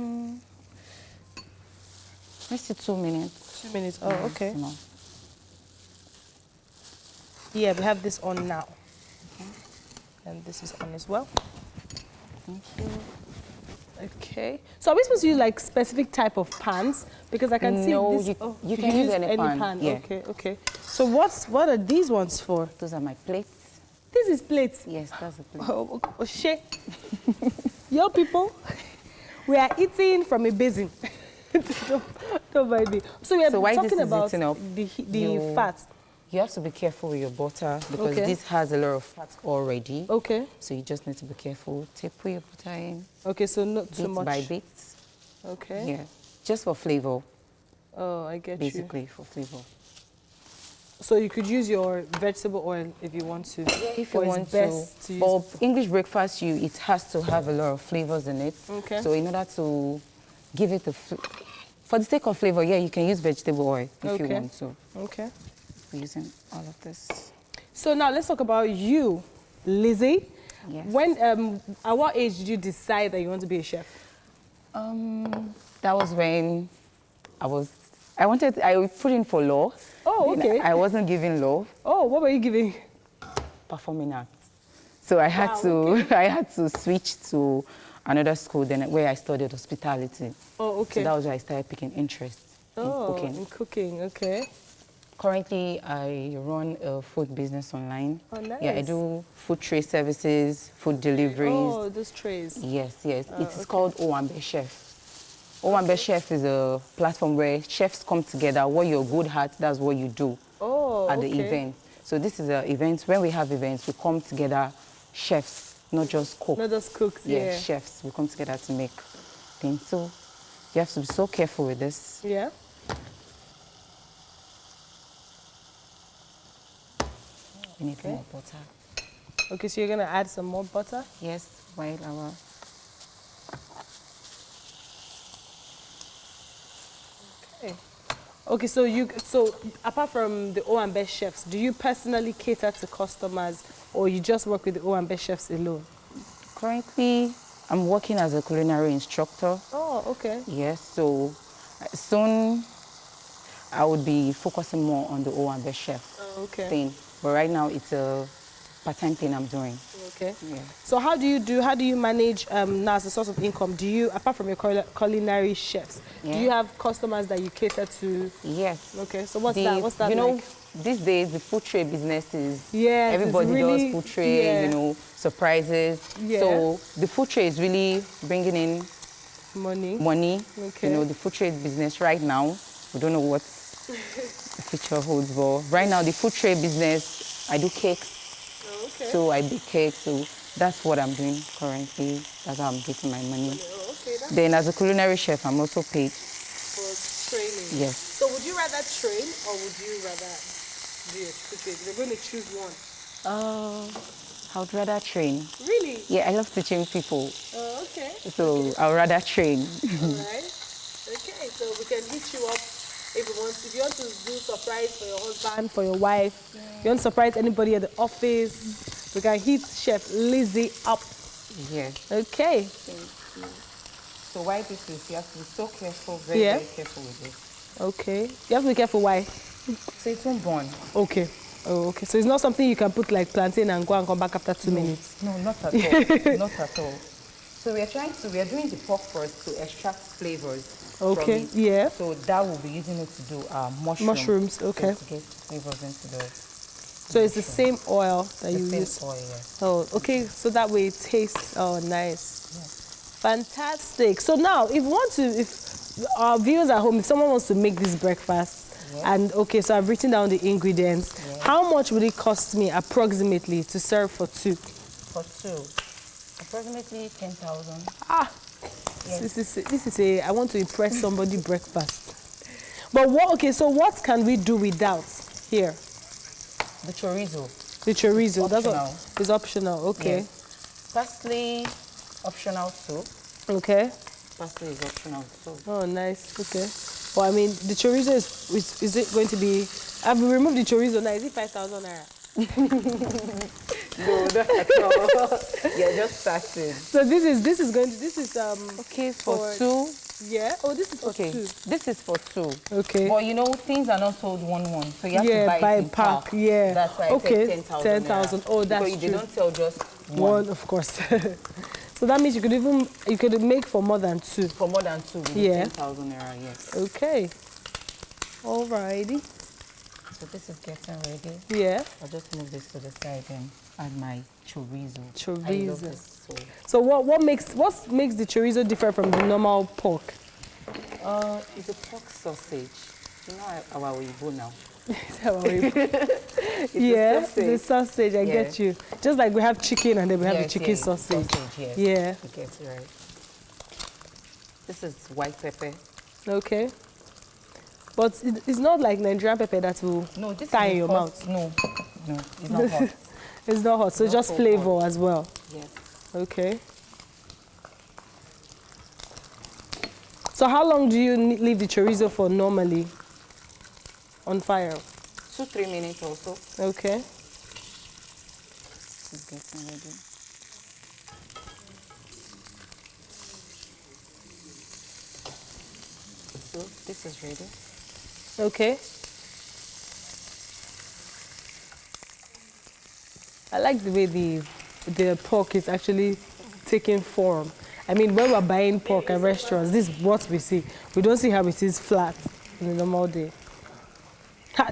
Let's say 2 minutes. 2 minutes. Oh, okay. Yeah, we have this on now. Okay. And this is on as well. Thank you. Okay. So are we supposed to use like specific type of pans? Because I can see this. You can use any pan. Yeah. Okay, okay. So what are these ones for? Those are my plates. This is plates? Yes, that's a plate. Oh shit. Yo, people, we are eating from a basin. Don't mind me. So we are talking about the fat. You have to be careful with your butter because this has a lot of fat already. Okay. So you just need to be careful. Put your butter in. Okay, so not too much. Bit by bit. Okay. Yeah, just for flavor. Oh, I get Basically for flavor. So you could use your vegetable oil if you want to. If you want to. For English breakfast, it has to have a lot of flavors in it. Okay. So in order to give it for the sake of flavor, yeah, you can use vegetable oil if you want to. Okay. Using all of this. So now let's talk about you, Lizzie. Yes. When, at what age did you decide that you want to be a chef? That was when I put in for law. Oh, okay. I wasn't giving law. Oh, what were you giving? Performing arts. So I had I had to switch to another school then where I studied hospitality. Oh, okay. So that was where I started picking interest in cooking. In cooking, okay. Currently, I run a food business online. Oh, nice. Yeah, I do food tray services, food deliveries. Oh, those trays. Yes, yes. It is called Owambe Chef. Owambe Chef is a platform where chefs come together. What you're good at, that's what you do at the event. So this is an event. When we have events, we come together, chefs, not just cooks. Not just cooks, yeah. Chefs. We come together to make things. So you have to be so careful with this. Yeah. We need more butter. Okay, so you're going to add some more butter? Yes, while our... Okay. Okay, so apart from the Owambe chefs, do you personally cater to customers or you just work with the Owambe chefs alone? Currently, I'm working as a culinary instructor. Oh, okay. Yes, so soon I would be focusing more on the Owambe chef thing. But right now, it's a part-time thing I'm doing. Okay. Yeah. So how do you manage now as a source of income? Do you, apart from your culinary chefs, do you have customers that you cater to? Yes. Okay, so what's that you like? know, these days, the food tray business is, everybody does food tray, you know, surprises. Yeah. So the food tray is really bringing in money. Okay. You know, the food tray business right now, we don't know what the future holds, but right now the food tray business, I do cakes. Oh, okay. So I bake cakes, so that's what I'm doing currently. That's how I'm getting my money. Oh, okay, then as a culinary chef, I'm also paid. For training? Yes. So would you rather train or would you rather do a food trade? You're going to choose one. I would rather train. Really? Yeah, I love teaching people. Oh, okay. So I would rather train. All right. Okay, so we can hit you up if you want to do surprise for your husband, for your wife. You want to surprise anybody at the office, we can hit Chef Lizzie up. Yes. Okay. Thank you. So why this is, you have to be so careful, very careful with this. Okay. You have to be careful, why? So it won't burn. Okay. Oh, okay. So it's not something you can put like plantain and go and come back after 2 minutes? No, not at all. Not at all. So we are doing the pork first to extract flavors. Okay, from it. yeah. So that will be using it to do mushrooms, okay. So to get flavors into the... So it's the same oil that you use? The same oil, yes. Oh, okay. So that way it tastes, oh, nice. Yes. Fantastic. So now, if our viewers at home, if someone wants to make this breakfast, and okay, so I've written down the ingredients, how much would it cost me approximately to serve for two? For two? Approximately 10,000. Ah! Yes. This is a I want to impress somebody breakfast. But so what can we do without here? The chorizo. The chorizo. Optional. It's optional. Okay. Yes. Parsley, optional too. Okay. Parsley is optional too. Oh, nice. Okay. Well, I mean, the chorizo is it going to be? Have we removed the chorizo now? Is it 5,000 naira? No, not at all. Yeah, just started. So this is okay for two. Yeah. Oh, this is for two. This is for two. Okay. But you know, things are not sold one. So you have to buy it in pack. Yeah. That's why I said 10,000. 10,000. Oh, that's true. They don't sell just one, of course. So that means you could make for more than 2. For more than 2, with 10,000 naira, yes. Okay. Alrighty. So this is getting ready. Yeah. I'll just move this to the side and add my chorizo. Chorizo. I love this so what makes the chorizo different from the normal pork? It's a pork sausage. You know our Igbo now. Yeah, the sausage, I get you. Just like we have chicken and then we have the chicken sausage. Yes. Yeah. You get it right. This is white pepper. Okay. But it's not like Nigerian pepper that will tie in your mouth. No, it's not hot. It's not hot, so just flavor as well. Yes. Okay. So how long do you leave the chorizo for normally on fire? 2-3 minutes also. Okay. It's getting ready. So this is ready. Okay. I like the way the pork is actually taking form. I mean, when we're buying pork at restaurants, this is what we see. We don't see how it is flat in the normal day.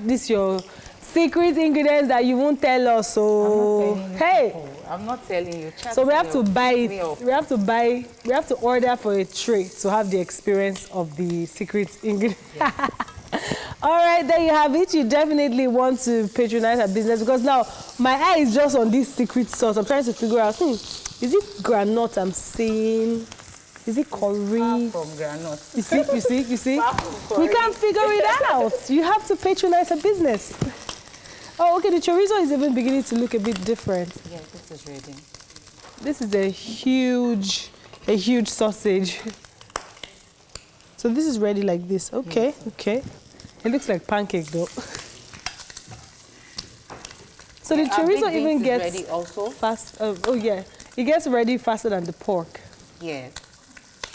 This your secret ingredients that you won't tell us. So I'm not telling you. So we have to buy it. We have to order for a tray to have the experience of the secret ingredients. Yeah. All right, there you have it. You definitely want to patronize her business because now my eye is just on this secret sauce. I'm trying to figure out, is it granite I'm seeing? Is it curry? Far from granite. You see? We can't figure it out. You have to patronize her business. Oh, okay, the chorizo is even beginning to look a bit different. Yeah, this is ready. This is a huge sausage. So this is ready like this. Okay, yes. Okay. It looks like pancake though. So the chorizo even gets ready also fast. Oh yeah, it gets ready faster than the pork. Yeah.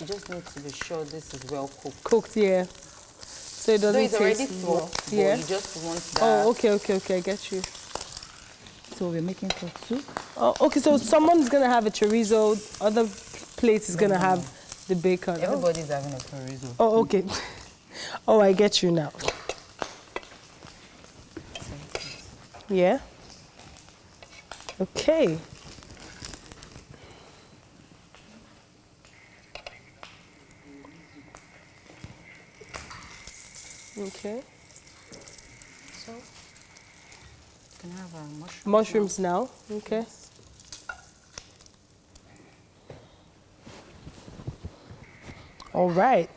You just need to be sure this is well cooked. Cooked, yeah. So it doesn't taste already soft. Yeah. You just want that. Oh, okay, I get you. So we're making for 2. Oh, okay. So someone's gonna have a chorizo, other plate is gonna have the bacon. Everybody's having a chorizo. Oh, okay. Oh, I get you now. Yeah. Okay. Okay. So, can I have mushrooms? Mushrooms now. Okay. Yes. All right.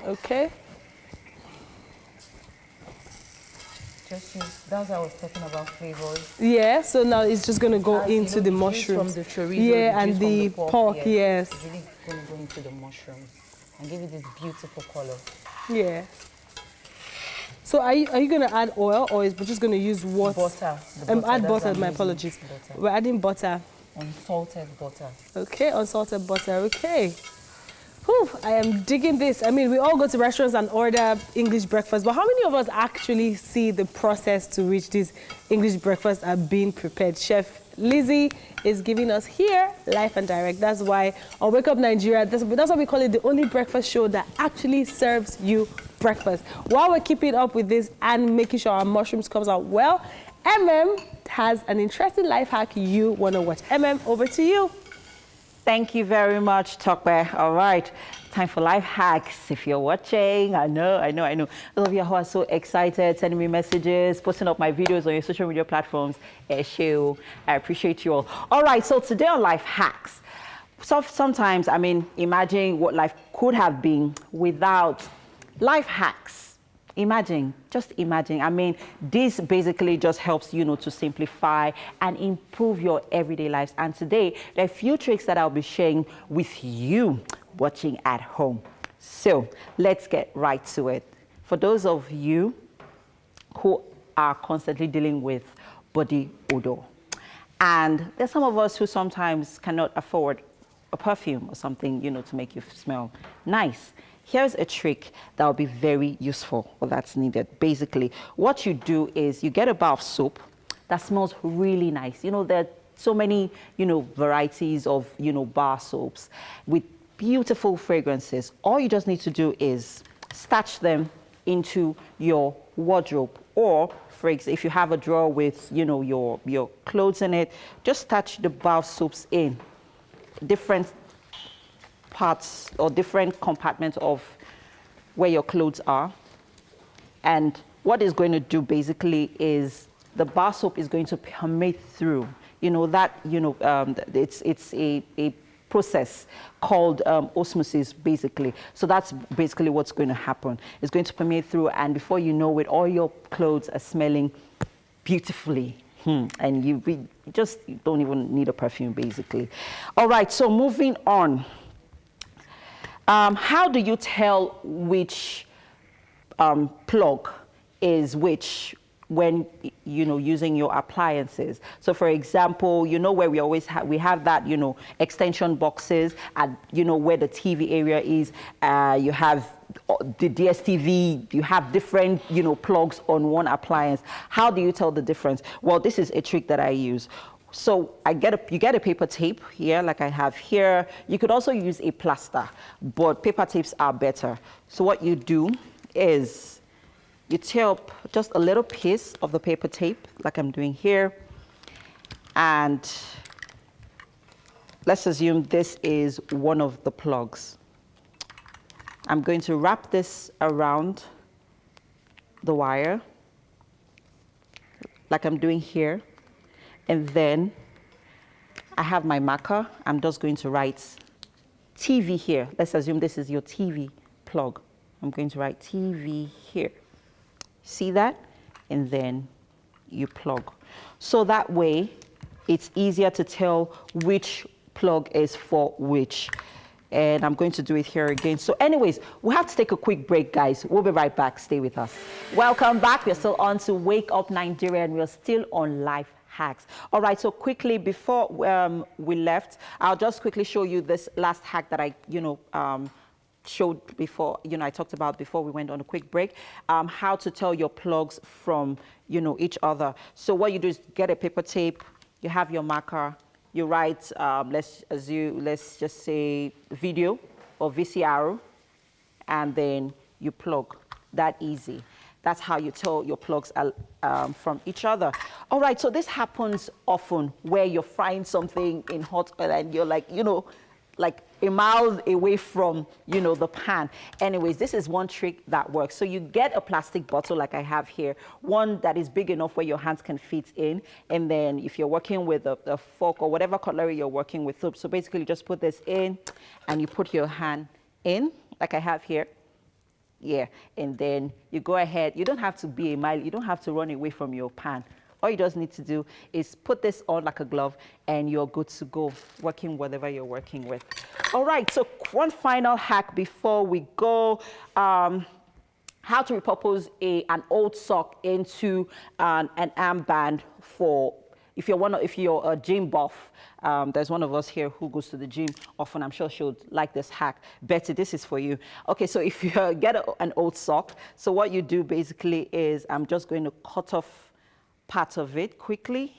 Okay. Just use, that's what I was talking about, flavors. Yeah, so now it's just going to go into the mushrooms. From the chorizo, yeah, and the pork, yes. It's really going to go into the mushrooms and give it this beautiful color. Yeah. So are you going to add oil or is we're just going to use what? Butter. Add butter, my apologies. Butter. We're adding butter. Unsalted butter. Okay, unsalted butter, okay. Whew, I am digging this. I mean, we all go to restaurants and order English breakfast, but how many of us actually see the process to which these English breakfasts are being prepared? Chef Lizzie is giving us here, live and direct. That's why on Wake Up Nigeria, that's why we call it the only breakfast show that actually serves you breakfast. While we're keeping up with this and making sure our mushrooms comes out well, has an interesting life hack you want to watch. Over to you. Thank you very much, Tokwe. All right, time for life hacks. If you're watching, I know. A lot of you who are so excited, sending me messages, posting up my videos on your social media platforms. I appreciate you all. All right, so today on life hacks. So sometimes, I mean, imagine what life could have been without life hacks. Just imagine. I mean, this basically just helps you to simplify and improve your everyday lives. And today, there are a few tricks that I'll be sharing with you watching at home. So let's get right to it. For those of you who are constantly dealing with body odor, and there's some of us who sometimes cannot afford a perfume or something, to make you smell nice. Here's a trick that will be very useful or that's needed. Basically, what you do is you get a bar of soap that smells really nice. The so many, varieties of, bar soaps with beautiful fragrances. All you just need to do is stash them into your wardrobe, or for example, if you have a drawer with, your clothes in it, just stash the bar soaps in different parts or different compartments of where your clothes are. And what it's going to do basically is the bar soap is going to permeate through, it's a process called osmosis, basically. So that's basically what's going to happen. It's going to permeate through, and before you know it, all your clothes are smelling beautifully. And you don't even need a perfume, basically. All right, so moving on. How do you tell which plug is which when using your appliances? So for example, where we always have that extension boxes at where the TV area is, you have the DSTV, you have different plugs on one appliance. How do you tell the difference? Well, this is a trick that I use. So you get a paper tape here, like I have here. You could also use a plaster, but paper tapes are better. So what you do is you tear up just a little piece of the paper tape, like I'm doing here. And let's assume this is one of the plugs. I'm going to wrap this around the wire, like I'm doing here. And then I have my marker. I'm just going to write TV here. Let's assume this is your TV plug. I'm going to write TV here. See that? And then you plug. So that way, it's easier to tell which plug is for which. And I'm going to do it here again. So anyways, we have to take a quick break, guys. We'll be right back. Stay with us. Welcome back. We're still on to Wake Up Nigeria, and we're still on live hacks. All right, so quickly before we left, I'll just quickly show you this last hack that I, showed before, I talked about before we went on a quick break, how to tell your plugs from, each other. So what you do is get a paper tape, you have your marker, you write, let's just say video or VCR, and then you plug. That easy. That's how you tell your plugs from each other. All right, so this happens often where you're frying something in hot oil and you're like, like a mile away from, the pan. Anyways, this is one trick that works. So you get a plastic bottle like I have here, one that is big enough where your hands can fit in. And then if you're working with a fork or whatever cutlery you're working with, so basically just put this in and you put your hand in like I have here. Yeah, and then you go ahead. You don't have to be a mile. You don't have to run away from your pan. All you just need to do is put this on like a glove and you're good to go, working whatever you're working with. All right, so one final hack before we go. How to repurpose an old sock into an armband for, if you're a gym buff. There's one of us here who goes to the gym often. I'm sure she'll like this hack. Betty, this is for you. Okay, so if you get an old sock, so what you do basically is I'm just going to cut off part of it quickly.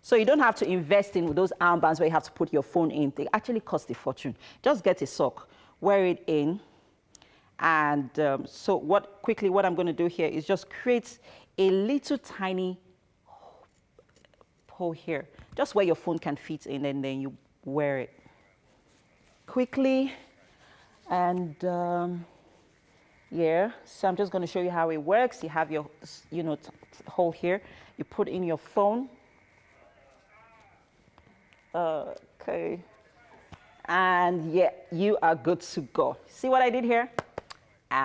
So you don't have to invest in those armbands where you have to put your phone in. They actually cost a fortune. Just get a sock, wear it in. And so what I'm going to do here is just create a little tiny hole here, just where your phone can fit in, and then you wear it quickly. And yeah, so I'm just going to show you how it works. You have your, hole here. You put in your phone. Okay. And yeah, you are good to go. See what I did here?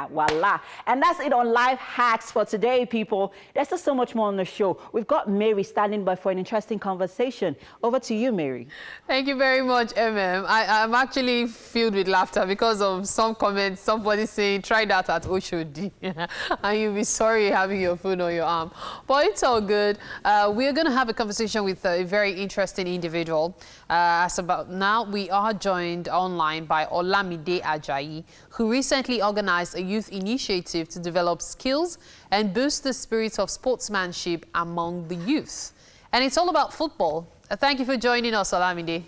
Voila. And that's it on Life Hacks for today, people. There's still so much more on the show. We've got Mary standing by for an interesting conversation. Over to you, Mary. Thank you very much, I'm actually filled with laughter because of some comments, somebody saying, try that at Oshodi. And you'll be sorry having your phone on your arm. But it's all good. We're going to have a conversation with a very interesting individual. As about now, we are joined online by Olamide Ajayi, who recently organized a youth initiative to develop skills and boost the spirit of sportsmanship among the youth. and it's all about football. Thank you for joining us, Olamide.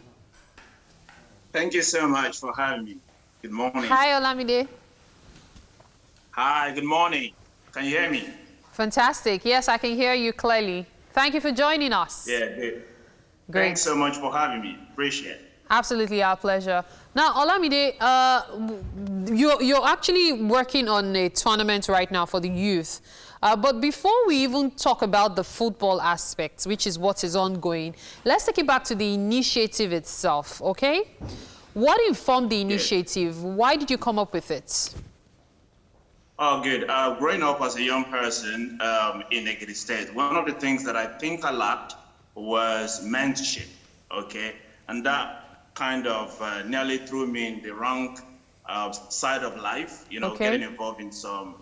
Thank you so much for having me. Good morning. Hi, Olamide. Hi, good morning. Can you hear me? Fantastic. Yes, I can hear you clearly. Thank you for joining us. Yeah, good. Great. Thanks so much for having me. Appreciate it. Absolutely, our pleasure. Now, Olamide, you're actually working on a tournament right now for the youth. But before we even talk about the football aspect, which is what is ongoing, let's take it back to the initiative itself, okay? What informed the initiative? Why did you come up with it? Oh, good. Growing up as a young person in Ekiti State, one of the things that I think I lacked was mentorship, okay? And that kind of nearly threw me in the wrong side of life, you know, getting involved in some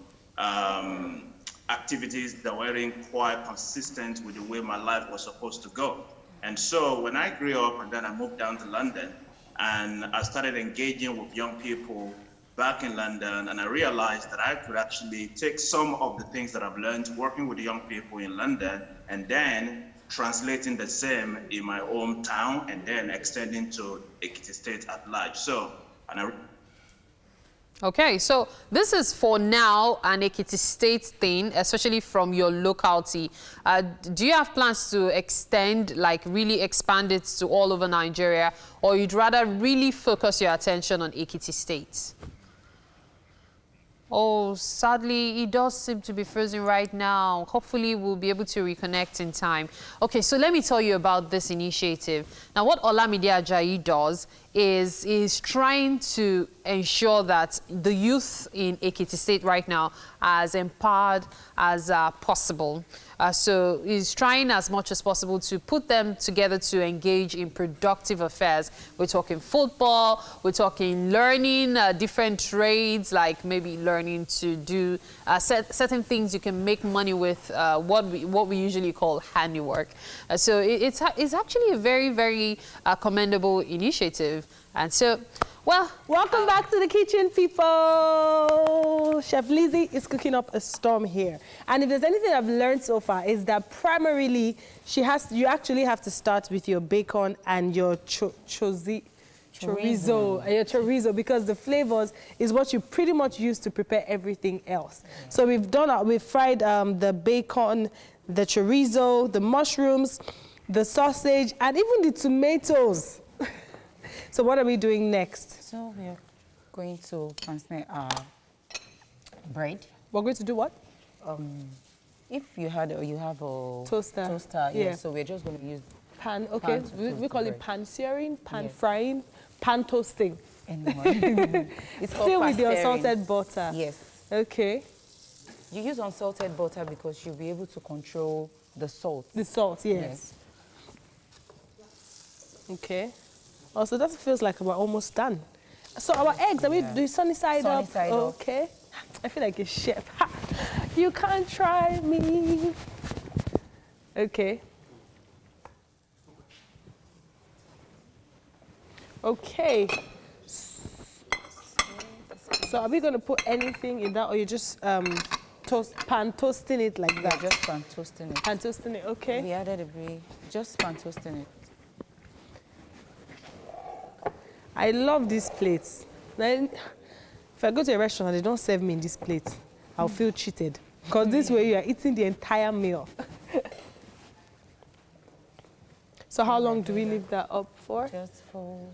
activities that weren't quite consistent with the way my life was supposed to go. And so when I grew up and then I moved down to London and I started engaging with young people back in London, and I realized that I could actually take some of the things that I've learned working with young people in London and then translating the same in my hometown and then extending to Ekiti State at large. So, Okay, so this is for now an Ekiti State thing, especially from your locality. Do you have plans to extend, like really expand it to all over Nigeria, or you'd rather really focus your attention on Ekiti State? Oh, sadly, it does seem to be freezing right now. Hopefully, we'll be able to reconnect in time. Okay, so let me tell you about this initiative. Now, what Olamide Ajayi does is trying to ensure that the youth in Ekiti State right now are as empowered as possible. So he's trying as much as possible to put them together to engage in productive affairs. We're talking football, we're talking learning different trades, like maybe learning to do certain things you can make money with, what we usually call handiwork. So it's actually a very, very commendable initiative. And so, well, welcome back to the kitchen, people. Chef Lizzie is cooking up a storm here. And if there's anything I've learned so far is that primarily you actually have to start with your bacon and your chorizo, because the flavors is what you pretty much use to prepare everything else. So we've fried the bacon, the chorizo, the mushrooms, the sausage, and even the tomatoes. So what are we doing next? So we're going to transfer our bread. We're going to do what? If you have a toaster, yeah. So we're just going to use pan. Okay, we call it pan searing, pan frying, pan toasting. Anyway. It's still with the unsalted butter. Yes. Okay. You use unsalted butter because you'll be able to control the salt. The salt, yes. Okay. Also, that feels like we're almost done. So our eggs, are we doing sunny side up? Okay. I feel like a chef. Ha! You can't try me. Okay. Okay. So are we going to put anything in that, or you just pan toasting it like that? Yeah, just pan toasting it. Pan toasting it, okay. We added a bit, just pan toasting it. I love these plates. Then, if I go to a restaurant and they don't serve me in this plate, I'll feel cheated. Because this way you are eating the entire meal. So how long do we leave that up for? Just for...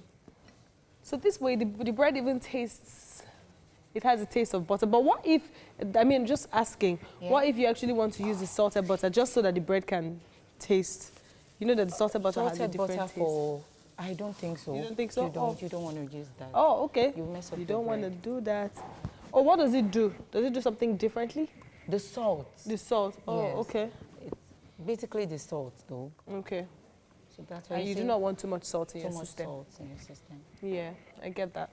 So this way the bread even tastes, it has a taste of butter. But what if, I mean, just asking, what if you actually want to use the salted butter just so that the bread can taste, you know that the salted butter has a different taste? I don't think so. You don't think so? You don't want to use that. Oh, okay. You mess up You the don't want to bread. do that. Oh, what does it do? Does it do something differently? The salt. The salt. Oh, Yes. okay. It's basically the salt, though. Okay. So that's why And you do not want too much salt in your system. Too much salt in your system. Yeah, I get that.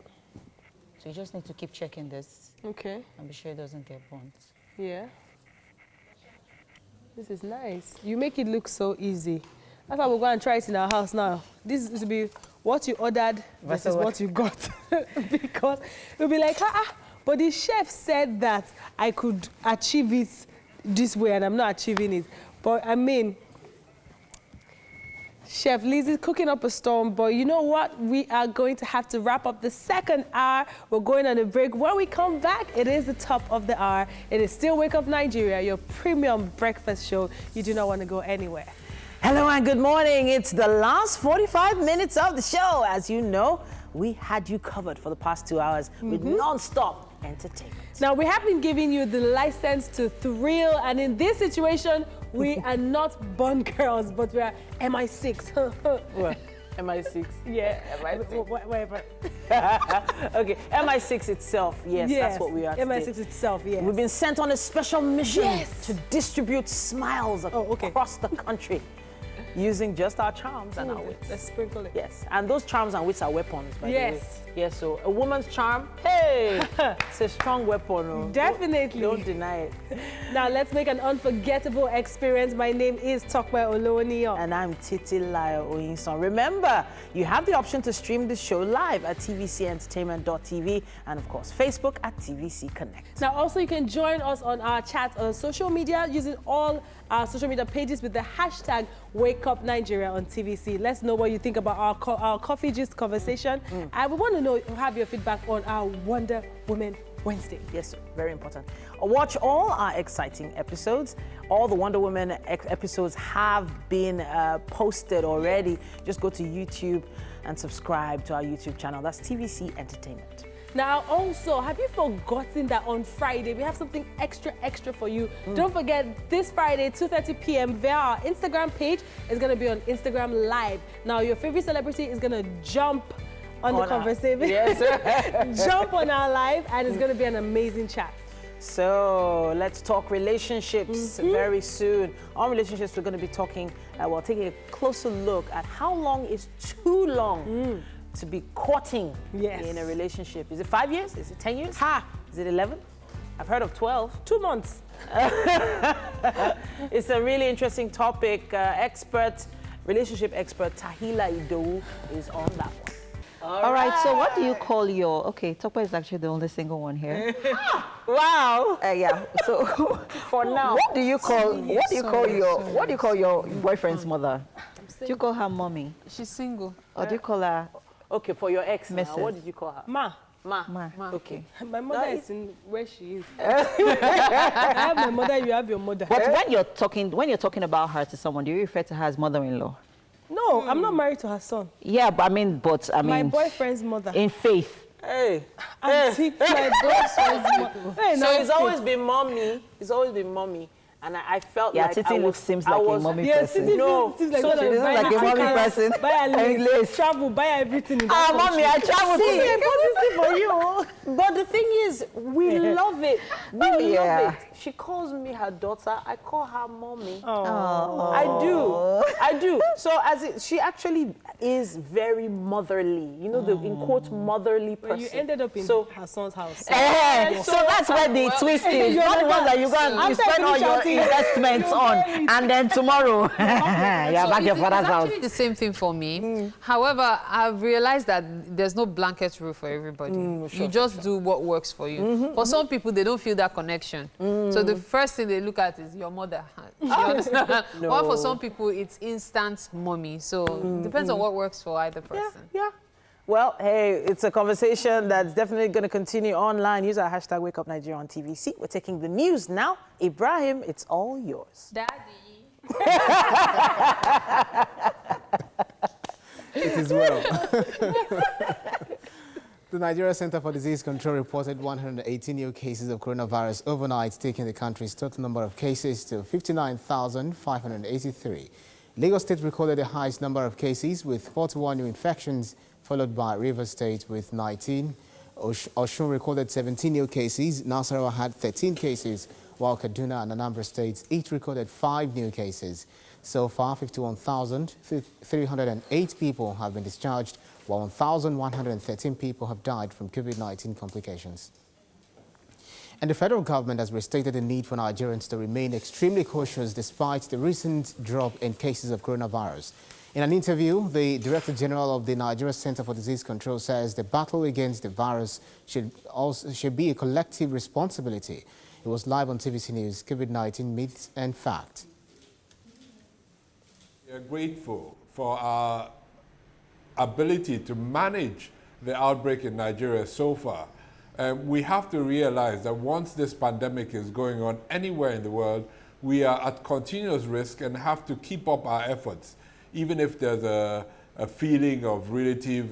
So you just need to keep checking this. Okay. And be sure it doesn't get burnt. Yeah. This is nice. You make it look so easy. That's why we'll go and try it in our house now. This will be what you ordered versus what you got. Because we'll be like, but the chef said that I could achieve it this way and I'm not achieving it. But I mean, Chef Lizzie's cooking up a storm, but you know what? We are going to have to wrap up the second hour. We're going on a break. When we come back, it is the top of the hour. It is still Wake Up Nigeria, your premium breakfast show. You do not want to go anywhere. Hello and good morning. It's the last 45 minutes of the show. As you know, we had you covered for the past 2 hours with non-stop entertainment. Now, we have been giving you the license to thrill, and in this situation, we are not Bond girls, but we are MI6. Well, MI6? Yeah. MI6. Whatever. Okay, MI6 itself, yes, that's what we are today. MI6 itself, yes. We've been sent on a special mission Yes. to distribute smiles across the country using just our charms and our wits. Let's sprinkle it. Yes, and those charms and wits are weapons, by the way. Yes. Yes, so a woman's charm, hey, it's a strong weapon. Oh. Definitely. Don't deny it. Now, let's make an unforgettable experience. My name is Tokwe Oloniyo. And I'm Titi Layo Oyinson. Remember, you have the option to stream the show live at tvcentertainment.tv and, of course, Facebook at TVC Connect. Now, also, you can join us on our chat on social media using all our social media pages with the hashtag #WakeUpNigeria on TVC. Let's know what you think about our coffee gist conversation. And we want to have your feedback on our Wonder Woman Wednesday. Yes, sir. Very important. Watch all our exciting episodes. All the Wonder Woman episodes have been posted already. Just go to YouTube and subscribe to our YouTube channel. That's TVC Entertainment. Now, also, have you forgotten that on Friday, we have something extra for you? Don't forget, this Friday, 2:30 p.m. via our Instagram page, is going to be on Instagram Live. Now, your favorite celebrity is going to jump on the conversation. Yes. Jump on our live, and it's going to be an amazing chat. So let's talk relationships very soon. On relationships, we're going to be talking, taking a closer look at how long is too long to be courting in a relationship. Is it 5 years? Is it 10 years? Is it 11? I've heard of 12. 2 months. It's a really interesting topic. Relationship expert Tahila Idowu is on that one. All right, so what do you call your... Okay, Tokwe is actually the only single one here. Wow. Yeah. So for now, what do you call your boyfriend's mother? Do you call her mommy? She's single. Or do you call her... Okay, for your ex now, Mrs. what did you call her? Ma. Okay. My mother is in where she is. I have my mother, you have your mother. But when you're talking about her to someone, do you refer to her as mother-in-law? No, I'm not married to her son. Yeah, but I mean, my boyfriend's mother. In faith. Hey. Auntie, my boyfriend's mother. Hey, so it's always been mommy. It's always been mommy. And I felt like Titi seems like a mommy person. No, she doesn't like a mommy person. Buy a lace, travel, buy everything in that mommy, I travel for you. But the thing is, we love it. We love it. She calls me her daughter. I call her mommy. I do. So she actually is very motherly. You know, the in quote motherly person. Well, you ended up in her son's house. So that's where the twist is. Not the one that you spend all your investments on, and then tomorrow you're back your father's house. It's actually the same thing for me. However, I've realized that there's no blanket rule for everybody. You just do what works for you. For some people, they don't feel that connection. So the first thing they look at is your mother. You understand? No. Or for some people, it's instant mommy. So it depends on what works for either person. Yeah. Well, hey, it's a conversation that's definitely going to continue online. Use our hashtag #WakeUpNigeria on TVC. We're taking the news now. Ibrahim, it's all yours. Daddy. It is well. The Nigeria Center for Disease Control reported 118 new cases of coronavirus overnight, taking the country's total number of cases to 59,583. Lagos State recorded the highest number of cases with 41 new infections, followed by Rivers State with 19. Osun recorded 17 new cases. Nasarawa had 13 cases, while Kaduna and Anambra States each recorded 5 new cases. So far, 51,308 people have been discharged, while 1,113 people have died from COVID-19 complications. And the federal government has restated the need for Nigerians to remain extremely cautious despite the recent drop in cases of coronavirus. In an interview, the Director General of the Nigeria Center for Disease Control says the battle against the virus should be a collective responsibility. It was live on TVC News, COVID-19 Myths and Facts. We are grateful for our ability to manage the outbreak in Nigeria so far. We have to realize that once this pandemic is going on anywhere in the world, we are at continuous risk and have to keep up our efforts, even if there's a feeling of relative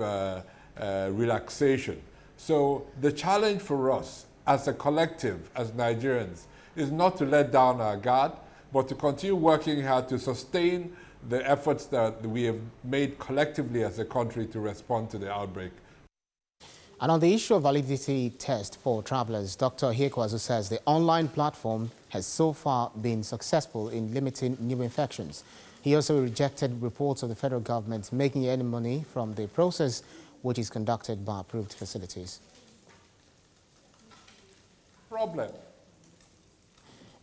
relaxation. So the challenge for us as a collective, as Nigerians, is not to let down our guard, but to continue working hard to sustain the efforts that we have made collectively as a country to respond to the outbreak. And on the issue of validity test for travelers, Dr. Hekwazu says the online platform has so far been successful in limiting new infections. He also rejected reports of the federal government making any money from the process, which is conducted by approved facilities. Problem.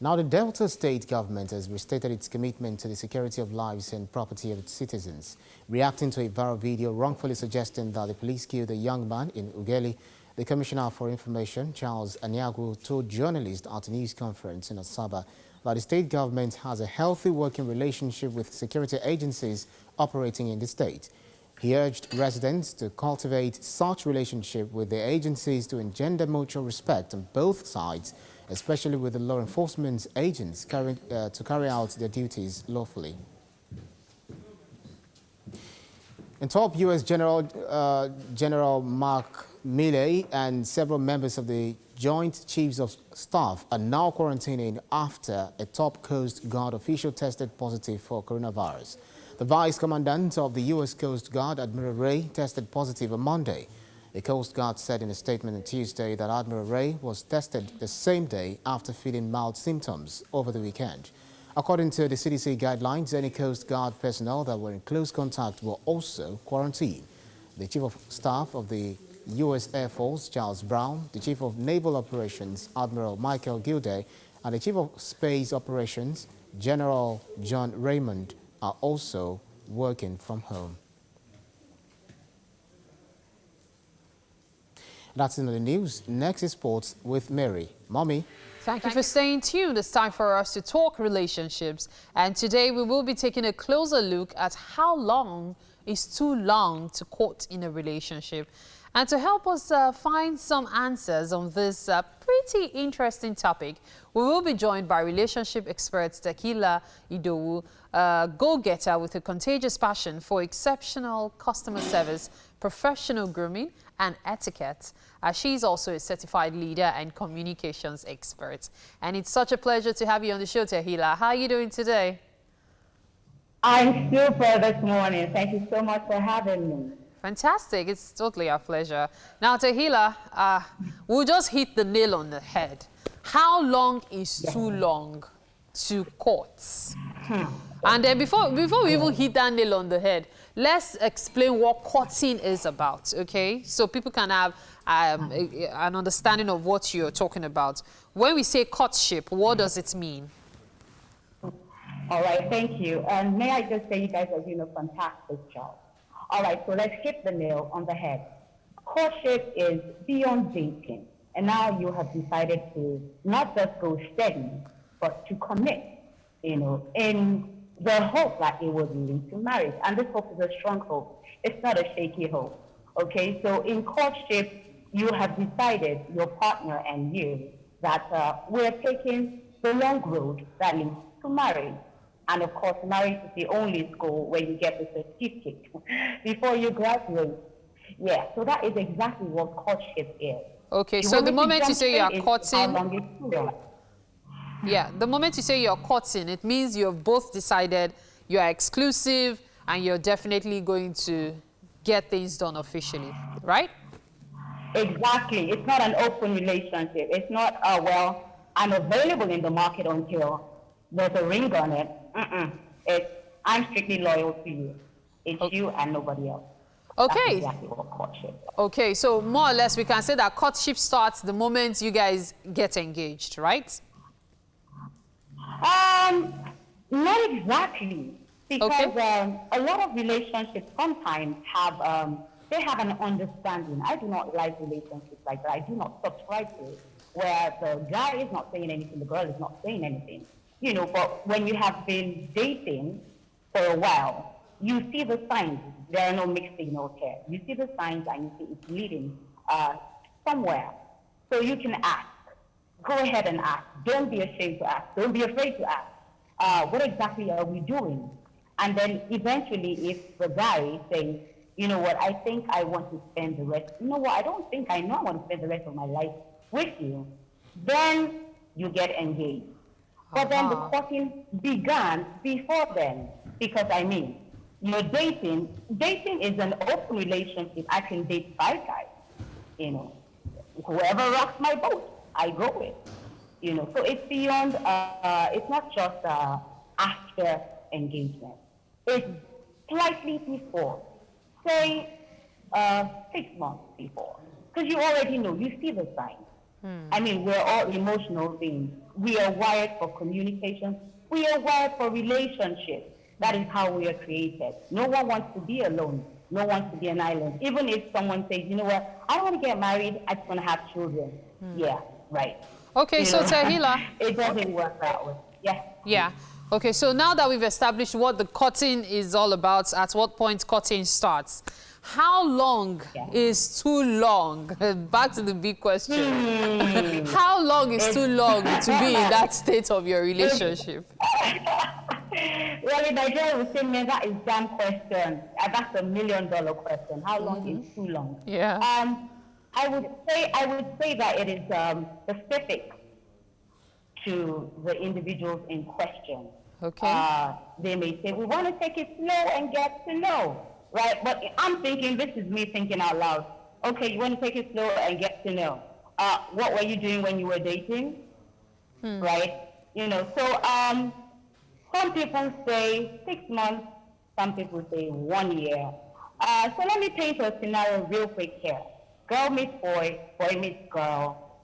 Now, the Delta State government has restated its commitment to the security of lives and property of its citizens. Reacting to a viral video wrongfully suggesting that the police killed a young man in Ughelli, the Commissioner for Information, Charles Aniagwu, told journalists at a news conference in Asaba that the state government has a healthy working relationship with security agencies operating in the state. He urged residents to cultivate such relationship with the agencies to engender mutual respect on both sides, especially with the law enforcement agents to carry out their duties lawfully. In top, U.S. General Mark Milley and several members of the Joint Chiefs of Staff are now quarantining after a top Coast Guard official tested positive for coronavirus. The Vice Commandant of the U.S. Coast Guard, Admiral Ray, tested positive on Monday. The Coast Guard said in a statement on Tuesday that Admiral Ray was tested the same day after feeling mild symptoms over the weekend. According to the CDC guidelines, any Coast Guard personnel that were in close contact were also quarantined. The Chief of Staff of the U.S. Air Force, Charles Brown, the Chief of Naval Operations, Admiral Michael Gilday, and the Chief of Space Operations, General John Raymond, are also working from home. That's in the news. Next is sports with Mary. Mommy. Thank you for staying tuned. It's time for us to talk relationships. And today we will be taking a closer look at how long is too long to court in a relationship. And to help us find some answers on this pretty interesting topic, we will be joined by relationship expert Tequila Idowu, a go-getter with a contagious passion for exceptional customer service, professional grooming, and etiquette. She's also a certified leader and communications expert. And it's such a pleasure to have you on the show, Tequila. How are you doing today? I'm super this morning. Thank you so much for having me. Fantastic. It's totally our pleasure. Now, Tequila, we'll just hit the nail on the head. How long is too long to courts? And then before we even hit that nail on the head, let's explain what courting is about, okay? So people can have an understanding of what you're talking about. When we say courtship, what does it mean? All right, thank you. And may I just say you guys are doing a fantastic job. All right, so let's hit the nail on the head. Courtship is beyond dating. And now you have decided to not just go steady, but to commit, in the hope that it would lead to marriage. And this hope is a strong hope. It's not a shaky hope. Okay, so in courtship, you have decided, your partner and you, that we're taking the long road that leads to marriage. And of course, marriage is the only school where you get the certificate before you graduate. Yeah, so that is exactly what courtship is. Okay, so the moment you say you are courting, the moment you say you're courting, it means you've both decided you are exclusive and you're definitely going to get things done officially, right? Exactly. It's not an open relationship. It's not, well, I'm available in the market until there's a ring on it. It's, I'm strictly loyal to you. It's you and nobody else. Okay. That's exactly what courtship is. Okay, so more or less we can say that courtship starts the moment you guys get engaged, right? Not exactly. Because a lot of relationships sometimes have, they have an understanding. I do not like relationships like that. I do not subscribe to it, where the guy is not saying anything, the girl is not saying anything. But when you have been dating for a while, you see the signs. There are no mixed signals here. You see the signs and you see it's leading somewhere. So you can ask. Go ahead and ask. Don't be ashamed to ask. Don't be afraid to ask. What exactly are we doing? And then eventually, if the guy says, you know what, I think I want to spend the rest, you know what, I don't think I know I want to spend the rest of my life with you, then you get engaged. But then the courting began before then, because I mean, you're dating is an open relationship. I can date 5 guys, you know. Whoever rocks my boat, I go with, you know. So it's beyond, it's not just after engagement. It's slightly before, say 6 months before, because you already know, you see the signs. I mean, we're all emotional beings. We are wired for communication. We are wired for relationships. That is how we are created. No one wants to be alone. No one wants to be an island. Even if someone says, you know what, I don't want to get married, I just want to have children. Yeah, right. Okay, you so know, Tehila. It doesn't work that way. Yeah. Yeah. Okay, so now that we've established what the courting is all about, at what point courting starts, how long is too long? Back to the big question. How long is too long to be in that state of your relationship? Well, in Nigeria, we say, man, that is damn question. That's $1 million question. How long is too long? Yeah. I would say that it is specific to the individuals in question. Okay. They may say, we want to take it slow and get to know, right? But I'm thinking, this is me thinking out loud. Okay, you want to take it slow and get to know. What were you doing when you were dating? Right? You know, so some people say 6 months, some people say 1 year. So let me paint a scenario real quick here. Girl meets boy, boy meets girl.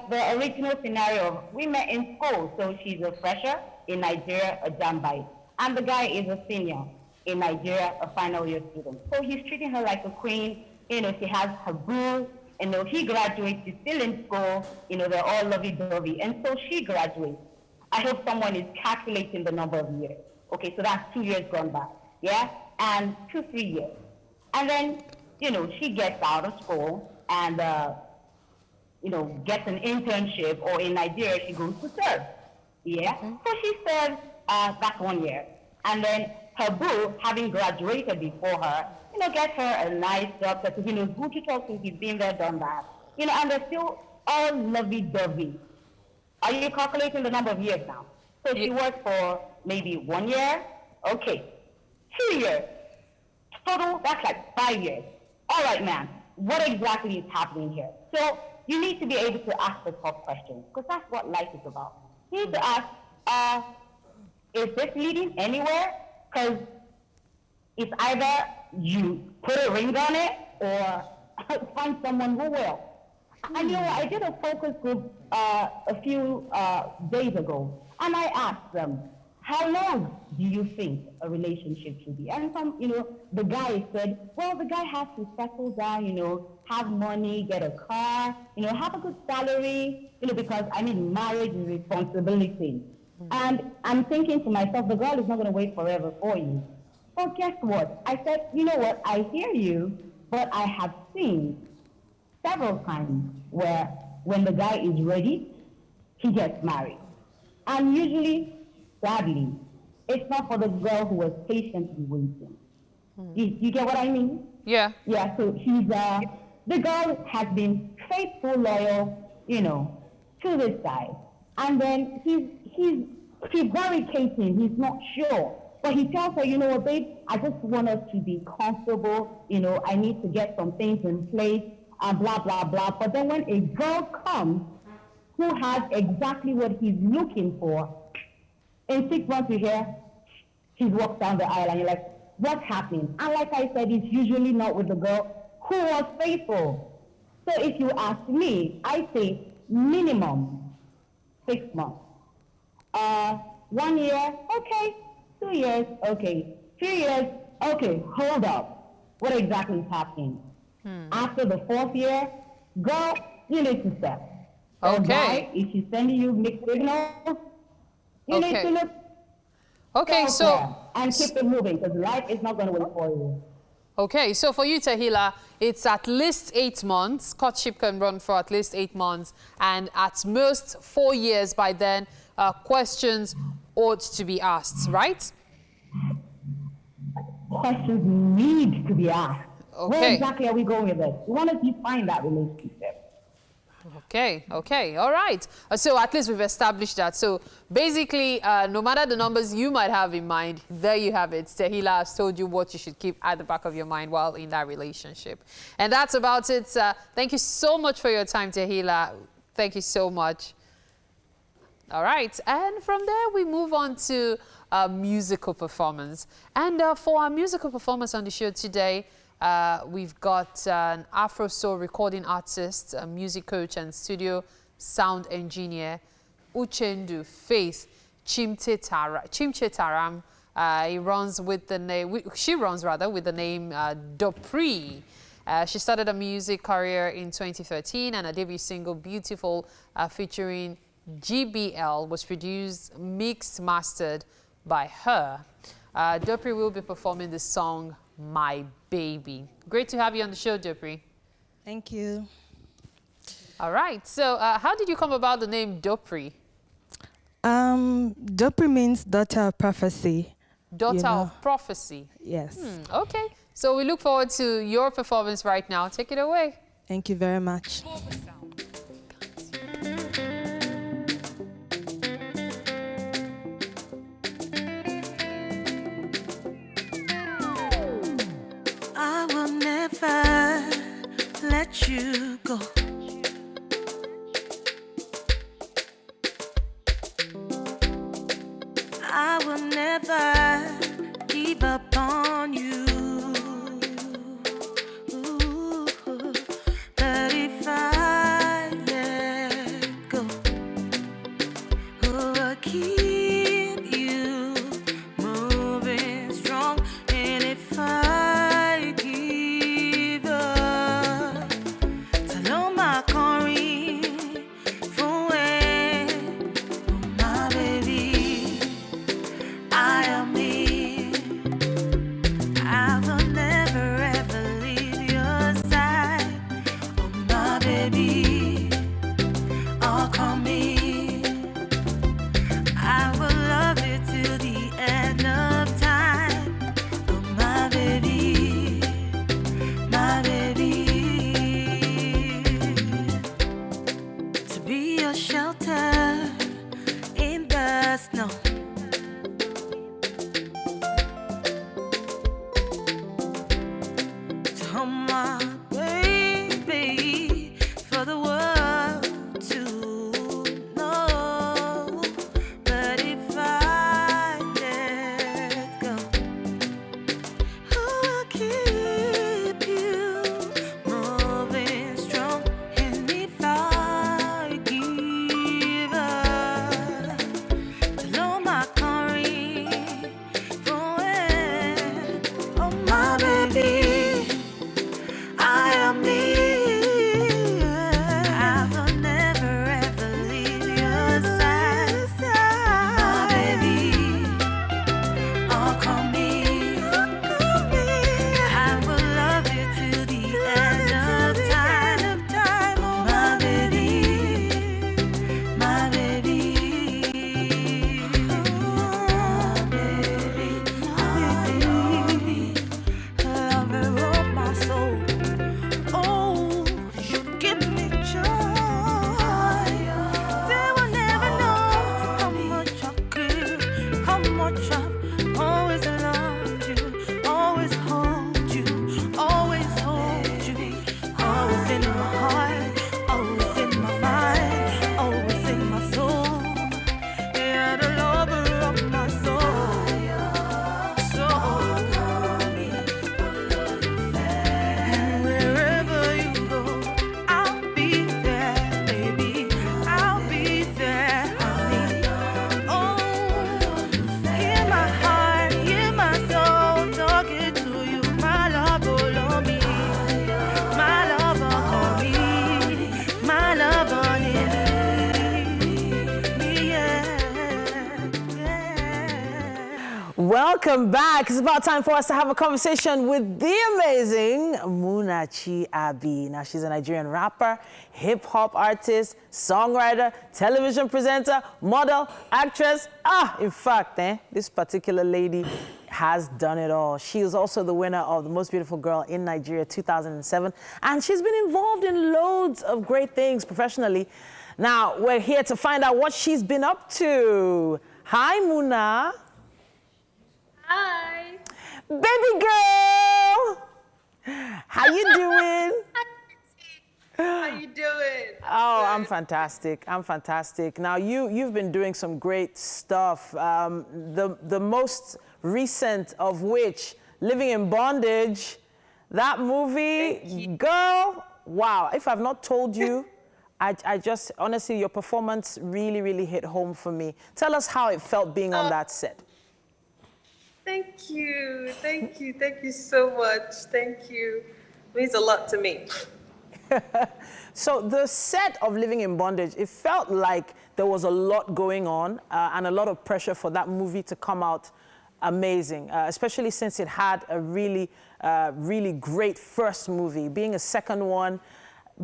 The original scenario, we met in school, so she's a fresher in Nigeria, a Jambite, and the guy is a senior in Nigeria, a final year student. So he's treating her like a queen. You know, she has her boo. You know, he graduates, she's still in school. You know, they're all lovey-dovey, and so she graduates. I hope someone is calculating the number of years. Okay, so that's 2 years gone by, yeah, and 2, 3 years, and then you know she gets out of school and you know gets an internship, or in Nigeria she goes to serve. Yeah, so she serves that's 1 year. And then her boo, having graduated before her, you know, gets her a nice job that, you know, good to talk to, he's been there, done that. You know, and they're still all lovey-dovey. Are you calculating the number of years now? So she worked for maybe 1 year, okay, 2 years. Total, that's like 5 years. All right, man, what exactly is happening here? So you need to be able to ask the tough questions, because that's what life is about. You need to ask, is this leading anywhere? Because it's either you put a ring on it or find someone who will. And you know, I did a focus group a few days ago, and I asked them, how long do you think a relationship should be? And some, you know, the guy said, well, the guy has to settle down, you know, have money, get a car, you know, have a good salary, you know, because, I mean, marriage is responsibility. And I'm thinking to myself, the girl is not going to wait forever for you. But guess what? I said, you know what? I hear you, but I have seen several times where when the guy is ready, he gets married. And usually, sadly, it's not for the girl who was patiently waiting. You get what I mean? Yeah. Yeah, so he's, the girl has been faithful, loyal, you know, to this guy. And then he's prevaricating, he's not sure. But he tells her, you know what, babe, I just want us to be comfortable, you know, I need to get some things in place, and blah, blah, blah. But then when a girl comes who has exactly what he's looking for, in 6 months you hear, he walks down the aisle and you're like, what's happening? And like I said, it's usually not with the girl who was faithful. So if you ask me, I say minimum 6 months. 1 year, okay. 2 years, okay. 3 years, okay, hold up. What exactly is happening? After the 4th year, girl, you need to step. Okay. Guy, if she's sending you mixed signals, you need to look. Okay, so... And keep it moving, because life is not going to wait for you. Okay, so for you, Tehillah, it's at least 8 months. Courtship can run for at least 8 months, and at most 4 years by then, questions ought to be asked, right? Questions need to be asked. Okay. Where exactly are we going with this? We want to define that relationship. Okay, all right. So at least we've established that. So basically, no matter the numbers you might have in mind, there you have it. Tehillah has told you what you should keep at the back of your mind while in that relationship. And that's about it. Thank you so much for your time, Tehillah. Thank you so much. All right, and from there we move on to musical performance. And for our musical performance on the show today, we've got an Afro Soul recording artist, a music coach and studio sound engineer, Uchendu Faith Chimchetaram. She runs with the name Dopri. She started a music career in 2013, and her debut single Beautiful featuring GBL was produced, mixed, mastered by her. Dopri will be performing the song My Baby. Great to have you on the show, Dopri. Thank you. All right, so how did you come about the name Dopri? Dopri means daughter of prophecy. Daughter of prophecy? Yes. Okay, so we look forward to your performance right now. Take it away. Thank you very much. I will never let you go. I will never give up on you. But if I let go, I'll keep you moving strong. And if I give up, tell my calling for when, my baby, I am in. I Welcome back. It's about time for us to have a conversation with the amazing Munachi Abi. Now, she's a Nigerian rapper, hip-hop artist, songwriter, television presenter, model, actress. In fact, this particular lady has done it all. She is also the winner of the Most Beautiful Girl in Nigeria 2007, and she's been involved in loads of great things professionally. Now, we're here to find out what she's been up to. Hi, Muna. Hi. Baby girl. How you doing? How you doing? Oh, I'm fantastic. I'm fantastic. Now, you've been doing some great stuff. The most recent of which, Living in Bondage, that movie, girl, wow. If I've not told you, I just, honestly, your performance really, really hit home for me. Tell us how it felt being on that set. Thank you. Thank you. Thank you so much. Thank you. It means a lot to me. So the set of Living in Bondage, it felt like there was a lot going on and a lot of pressure for that movie to come out amazing, especially since it had a really, really great first movie. Being a second one,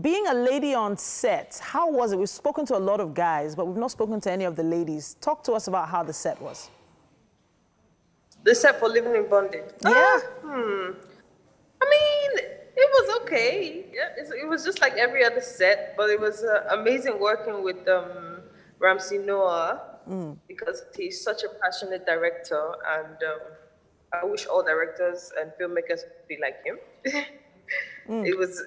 being a lady on set, how was it? We've spoken to a lot of guys, but we've not spoken to any of the ladies. Talk to us about how the set was. The set for Living in Bondage? Yeah. I mean, it was okay. Yeah, it was just like every other set, but it was amazing working with Ramsey Noah because he's such a passionate director, and I wish all directors and filmmakers would be like him. It was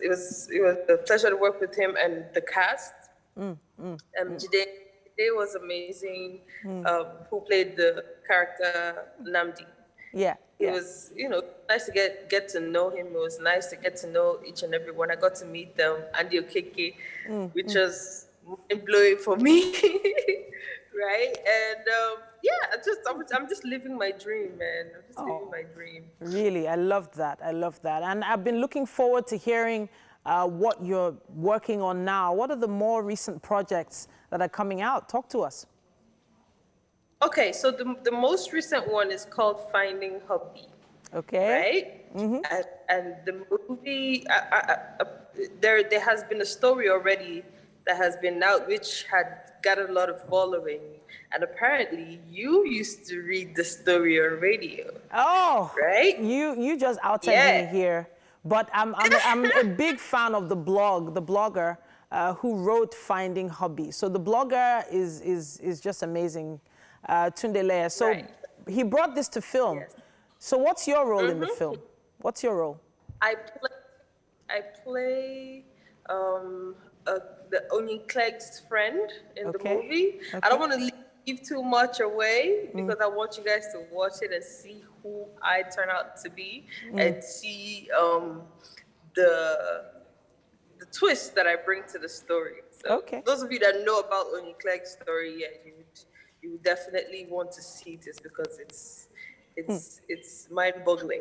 a pleasure to work with him and the cast. Jide was amazing, who played the character Namdi. Yeah. It was, nice to get to know him. It was nice to get to know each and every one. I got to meet them, Andy Okeke, which was mind-blowing for me, right? And I'm just living my dream, man. I'm just living my dream. Really, I love that. I love that. And I've been looking forward to hearing what you're working on now. What are the more recent projects that are coming out? Talk to us. Okay, so the most recent one is called Finding Hubby. Okay. Right? And the movie, there has been a story already that has been out, which had got a lot of following. And apparently, you used to read the story on radio. Oh, right? You just outed me here. But I'm a big fan of the blogger who wrote Finding Hubby. So the blogger is just amazing. Tunde Leah. So he brought this to film. Yes. So what's your role in the film? What's your role? I play the Onion Clegg's friend in the movie. Okay. I don't want to give too much away because I want you guys to watch it and see who I turn out to be and see the twist that I bring to the story. So those of you that know about Onion Clegg's story, you would definitely want to see this because it's mind-boggling.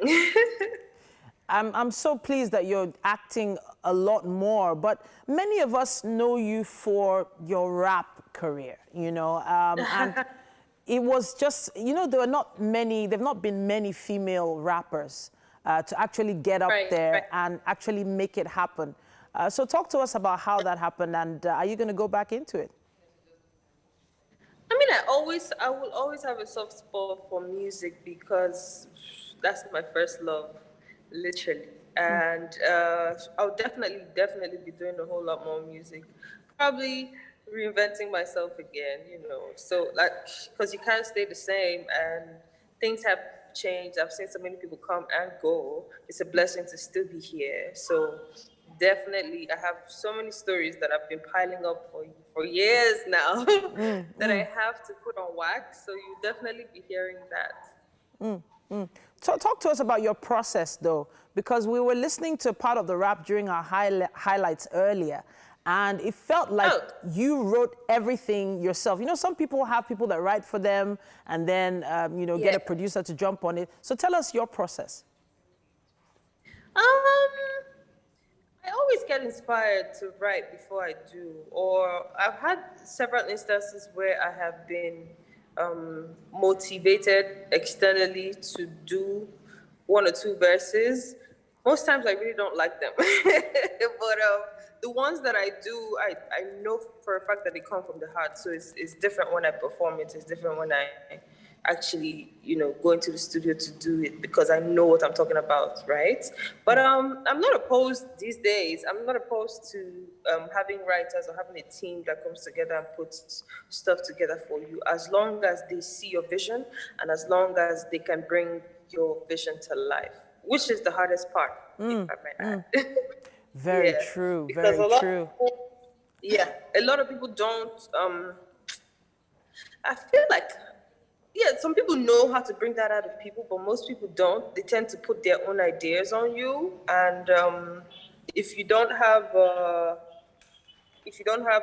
I'm so pleased that you're acting a lot more, but many of us know you for your rap career, and it was just, there've not been many female rappers to actually get up there and actually make it happen. So talk to us about how that happened, and are you going to go back into it? I mean, I will always have a soft spot for music because that's my first love, literally. And I'll definitely be doing a whole lot more music. Probably reinventing myself again, So, because you can't stay the same and things have changed. I've seen so many people come and go. It's a blessing to still be here. So, definitely, I have so many stories that I've been piling up for years now that I have to put on wax. So you'll definitely be hearing that. So talk to us about your process, though, because we were listening to part of the rap during our highlights earlier, and it felt like you wrote everything yourself. Some people have people that write for them and then, get a producer to jump on it. So tell us your process. I always get inspired to write before I do, or I've had several instances where I have been motivated externally to do 1 or 2 verses, most times I really don't like them. But the ones that I do, I know for a fact that they come from the heart. So it's different when I perform it. It's different when I actually, go into the studio to do it, because I know what I'm talking about, right? But I'm not opposed these days. I'm not opposed to having writers or having a team that comes together and puts stuff together for you, as long as they see your vision and as long as they can bring your vision to life, which is the hardest part, if I may add. Very true, because very true. A lot of people don't, I feel like, some people know how to bring that out of people, but most people don't. They tend to put their own ideas on you, and if you don't have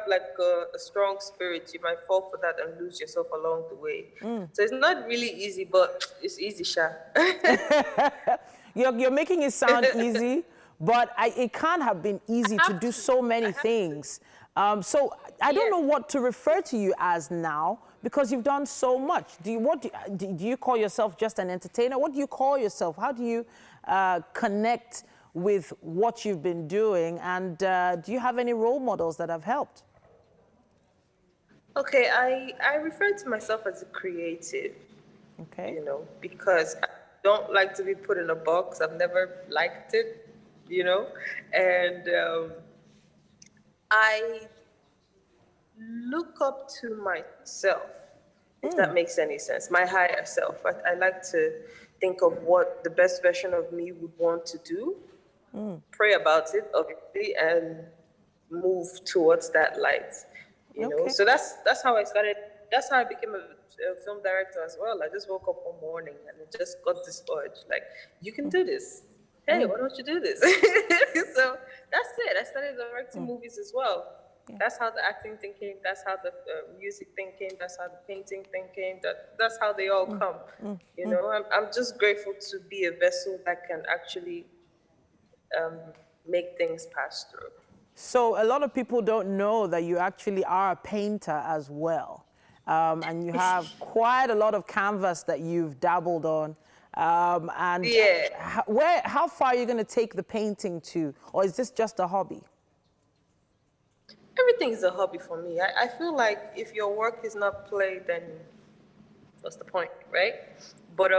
like a strong spirit, you might fall for that and lose yourself along the way. So it's not really easy, but it's easy, Sha. You're making it sound easy, but it can't have been easy to do so many things. So I don't know what to refer to you as now, because you've done so much. Do you call yourself just an entertainer? What do you call yourself? How do you connect with what you've been doing? And do you have any role models that have helped? Okay, I refer to myself as a creative. Okay. Because I don't like to be put in a box. I've never liked it, and I look up to myself, if that makes any sense, my higher self. I like to think of what the best version of me would want to do, pray about it, obviously, and move towards that light. You know, so that's how I started. That's how I became a film director as well. I just woke up one morning and I just got this urge, like, you can do this. Hey, why don't you do this? So that's it. I started directing movies as well. That's how the acting thing came. That's how the music thing came. That's how the painting thing came. That's how they all come. You know, I'm just grateful to be a vessel that can actually make things pass through. So a lot of people don't know that you actually are a painter as well. And you have quite a lot of canvas that you've dabbled on. How far are you going to take the painting to? Or is this just a hobby? Everything is a hobby for me. I feel like if your work is not played, then what's the point, right? But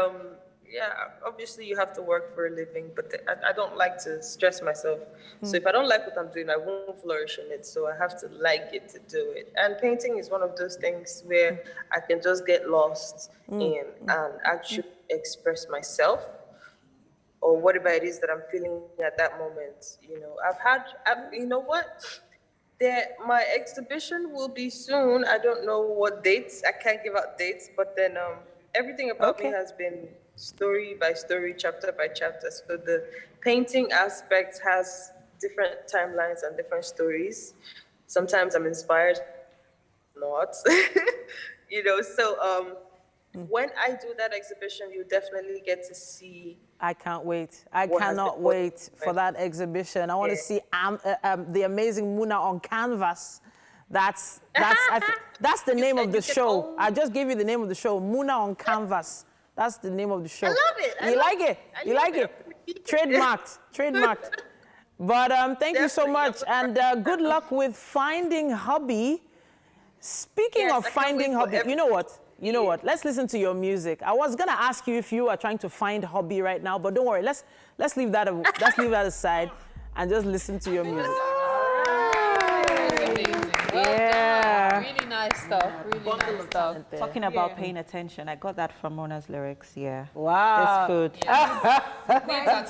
yeah, obviously you have to work for a living, but I don't like to stress myself. So if I don't like what I'm doing, I won't flourish in it. So I have to like it to do it. And painting is one of those things where I can just get lost in and actually express myself or whatever it is that I'm feeling at that moment. You know, you know what? My exhibition will be soon. I don't know what dates. I can't give out dates, but then everything about me has been story by story, chapter by chapter. So the painting aspect has different timelines and different stories. Sometimes I'm inspired, not. You know, so when I do that exhibition, you definitely get to see. I can't wait. I cannot wait for that exhibition. I want to see the amazing Muna on canvas. That's the name of the show. I just gave you the name of the show, Muna on canvas. That's the name of the show. I love it. You like it? You like it? Trademarked. But thank you so much, and good luck with finding hobby. Speaking of finding hobby, you know what? Let's listen to your music. I was gonna ask you if you are trying to find hobby right now, but don't worry. Let's leave that aside and just listen to your music. Yeah. Really nice stuff. Really nice stuff. Talking about paying attention, I got that from Mona's lyrics. Yeah. Wow. It's food.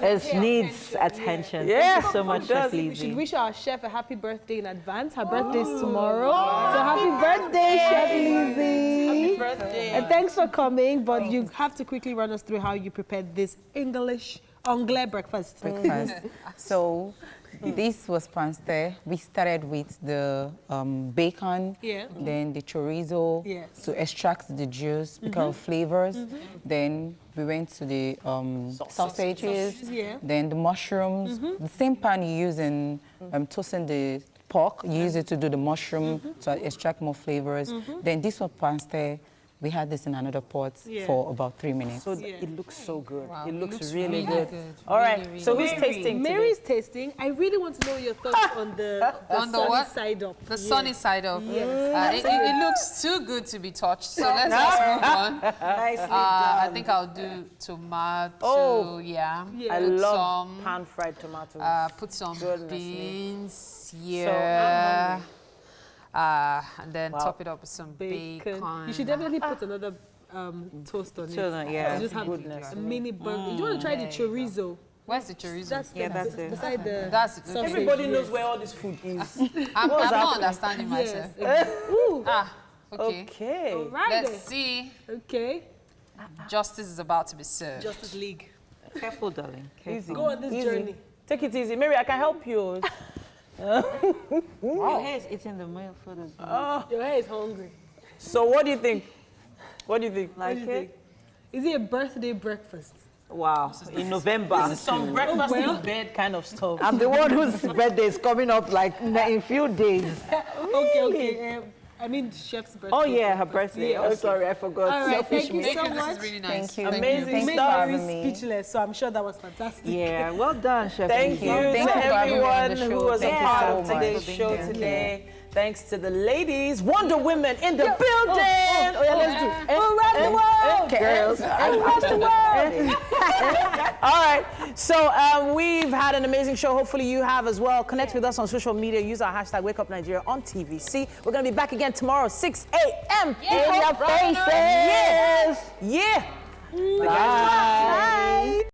It needs attention. Yeah. Thank you so much, Chef We Lizzie. should wish our chef a happy birthday in advance. Her birthday is tomorrow. So happy birthday, Chef Lizzie. Happy birthday. And thanks for coming, but you have to quickly run us through how you prepared this Anglais breakfast. So this was pancetta. We started with the bacon, then the chorizo to extract the juice because of flavors. Then we went to the sausages, then the mushrooms. The same pan you use in toasting the pork, you use it to do the mushroom to extract more flavors. Then this was pancetta. We had this in another pot for about 3 minutes. So it looks so good. Wow, it looks really good. All right, Really, so really who's good. tasting Mary's tasting. I really want to know your thoughts on the sunny what? side up. The sunny side up. Yes. It looks too good to be touched. So let's just move on. Nicely I think I'll do tomato. Oh, yeah. I Put love some, pan-fried tomatoes. Put some Goodness beans. me. Yeah. So I'm And then top it up with some bacon. You should definitely put another toast on it. Yeah. To just have a mini burger. Do you want to try the chorizo? Where's the chorizo? That's it. Beside the That's it. sausage, Everybody knows where all this food is. I'm not understanding myself. Ooh. Okay. Okay. All right. Let's see. Okay. Justice is about to be served. Justice League. Careful, darling. Easy. Go on this journey. Take it easy. Mary, I can help you. Your hair is eating the meal for the Your hair is hungry. So what do you think? What do you think? What do you think? Is it a birthday breakfast? Wow, in November. This is some breakfast in bed kind of stuff. I'm the one whose birthday is coming up like in a few days. Okay. I mean, chef's birthday. Oh yeah, her birthday. Yeah, Oh, sorry, I forgot. All right, Selfish thank you me. so much. This is really nice. Thank you. Amazing You made stuff. Mary speechless, so I'm sure that was fantastic. Yeah, well done, Chef. Thank you Thank to you for having me on everyone the who show. was a Thank you part so of much today's for being show here. today. Thanks to the ladies, Wonder Women in the building. Oh, yeah, let's do it. Around the world, girls. Across the world. All right. So we've had an amazing show. Hopefully you have as well. Connect with us on social media. Use our hashtag WakeUpNigeria on TVC. We're going to be back again tomorrow, 6 a.m. In your faces. Yes. Yeah. Bye. Bye.